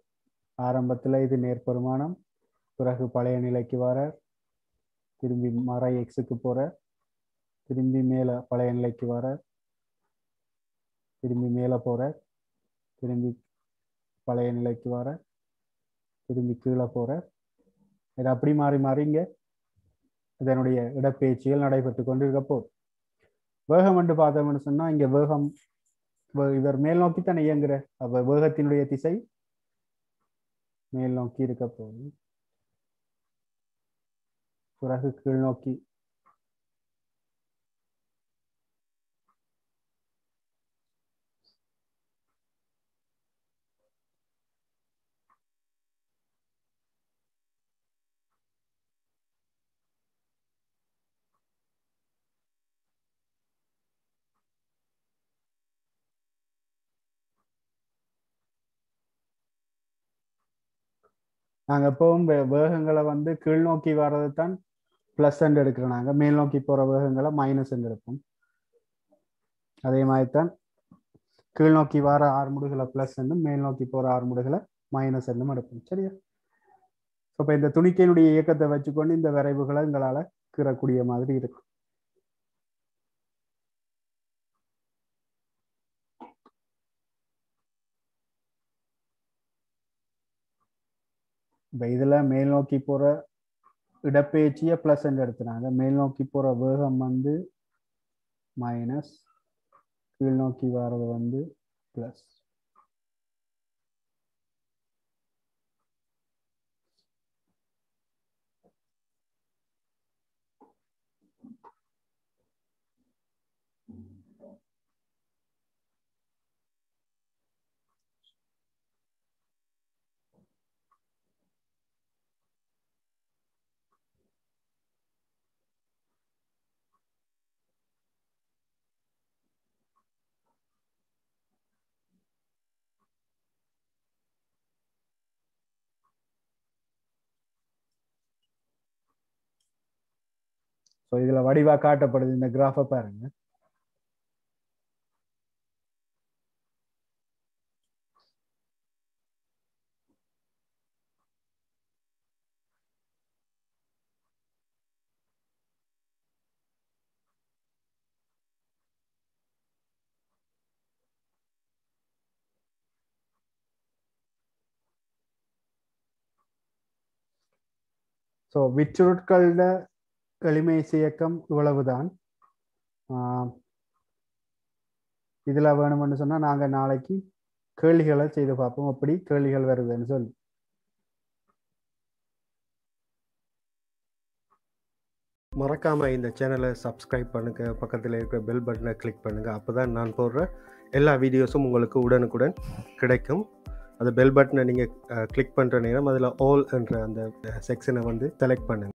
ஆரம்பத்தில் இது நேர்பெருமானம், பிறகு பழைய நிலைக்கு வர, திரும்பி மறை எக்ஸுக்கு போற, திரும்பி மேல பழைய நிலைக்கு வர, திரும்பி மேல போற, திரும்பி பழைய நிலைக்கு வர, திரும்பி கீழே போகிற, இது அப்படி மாறி மாறி இங்கே இதனுடைய இடப்பெயர்ச்சிகள் நடைபெற்று கொண்டு இருக்க போகுது. வேகம் என்று பார்த்தோம்னு சொன்னால் இங்கே வேகம் இவர் மேல் நோக்கித்தானே இயங்குற, அப்போ வேகத்தினுடைய திசை மேல் நோக்கி இருக்க போகுது. பிறகு கீழ் நோக்கி நாங்கள் எப்பவும் வேகங்களை வந்து கீழ் நோக்கி வர்றது தான் ப்ளஸ் என்று எடுக்கிறோம். நாங்கள் மேல் நோக்கி போகிற வேகங்களை மைனஸ் என்று எடுப்போம். அதே மாதிரி தான் கீழ் நோக்கி வர ஆறுமுடுகளை ப்ளஸ் என்றும் மேல் நோக்கி போகிற ஆறுமுடுகளை மைனஸ் என்றும் எடுப்போம். சரியா? இப்போ இந்த துணிக்கையினுடைய இயக்கத்தை வச்சுக்கொண்டு இந்த வரைவுகளை எங்களால் கீறக்கூடிய மாதிரி இருக்கும். இப்போ இதில் மேல் நோக்கி போகிற இடப்பெயர்ச்சியை ப்ளஸ் என்று எடுத்துனாங்க. மேல் நோக்கி போகிற வேகம் வந்து மைனஸ், கீழ் நோக்கி வர்றது வந்து ப்ளஸ். ஸோ இதில் வடிவாக காட்டப்படுது. இந்த கிராஃபை பாருங்க. ஸோ விச்சுருட்களோட எளிமை இயக்கம் இவ்வளவுதான். இதில் வேணும்னு சொன்னால் நாங்கள் நாளைக்கு கேள்விகளை செய்து பார்ப்போம், அப்படி கேள்விகள் வருதுன்னு சொல்லி. மறக்காமல் இந்த சேனலை சப்ஸ்கிரைப் பண்ணுங்கள், பக்கத்தில் இருக்கிற பெல் பட்டனை கிளிக் பண்ணுங்கள். அப்போ தான் நான் போடுற எல்லா வீடியோஸும் உங்களுக்கு உடனுக்குடன் கிடைக்கும். அந்த பெல் பட்டனை நீங்கள் கிளிக் பண்ணுற நேரம் அதில் ஆல் என்ற அந்த செக்ஷனை வந்து செலக்ட் பண்ணுங்கள்.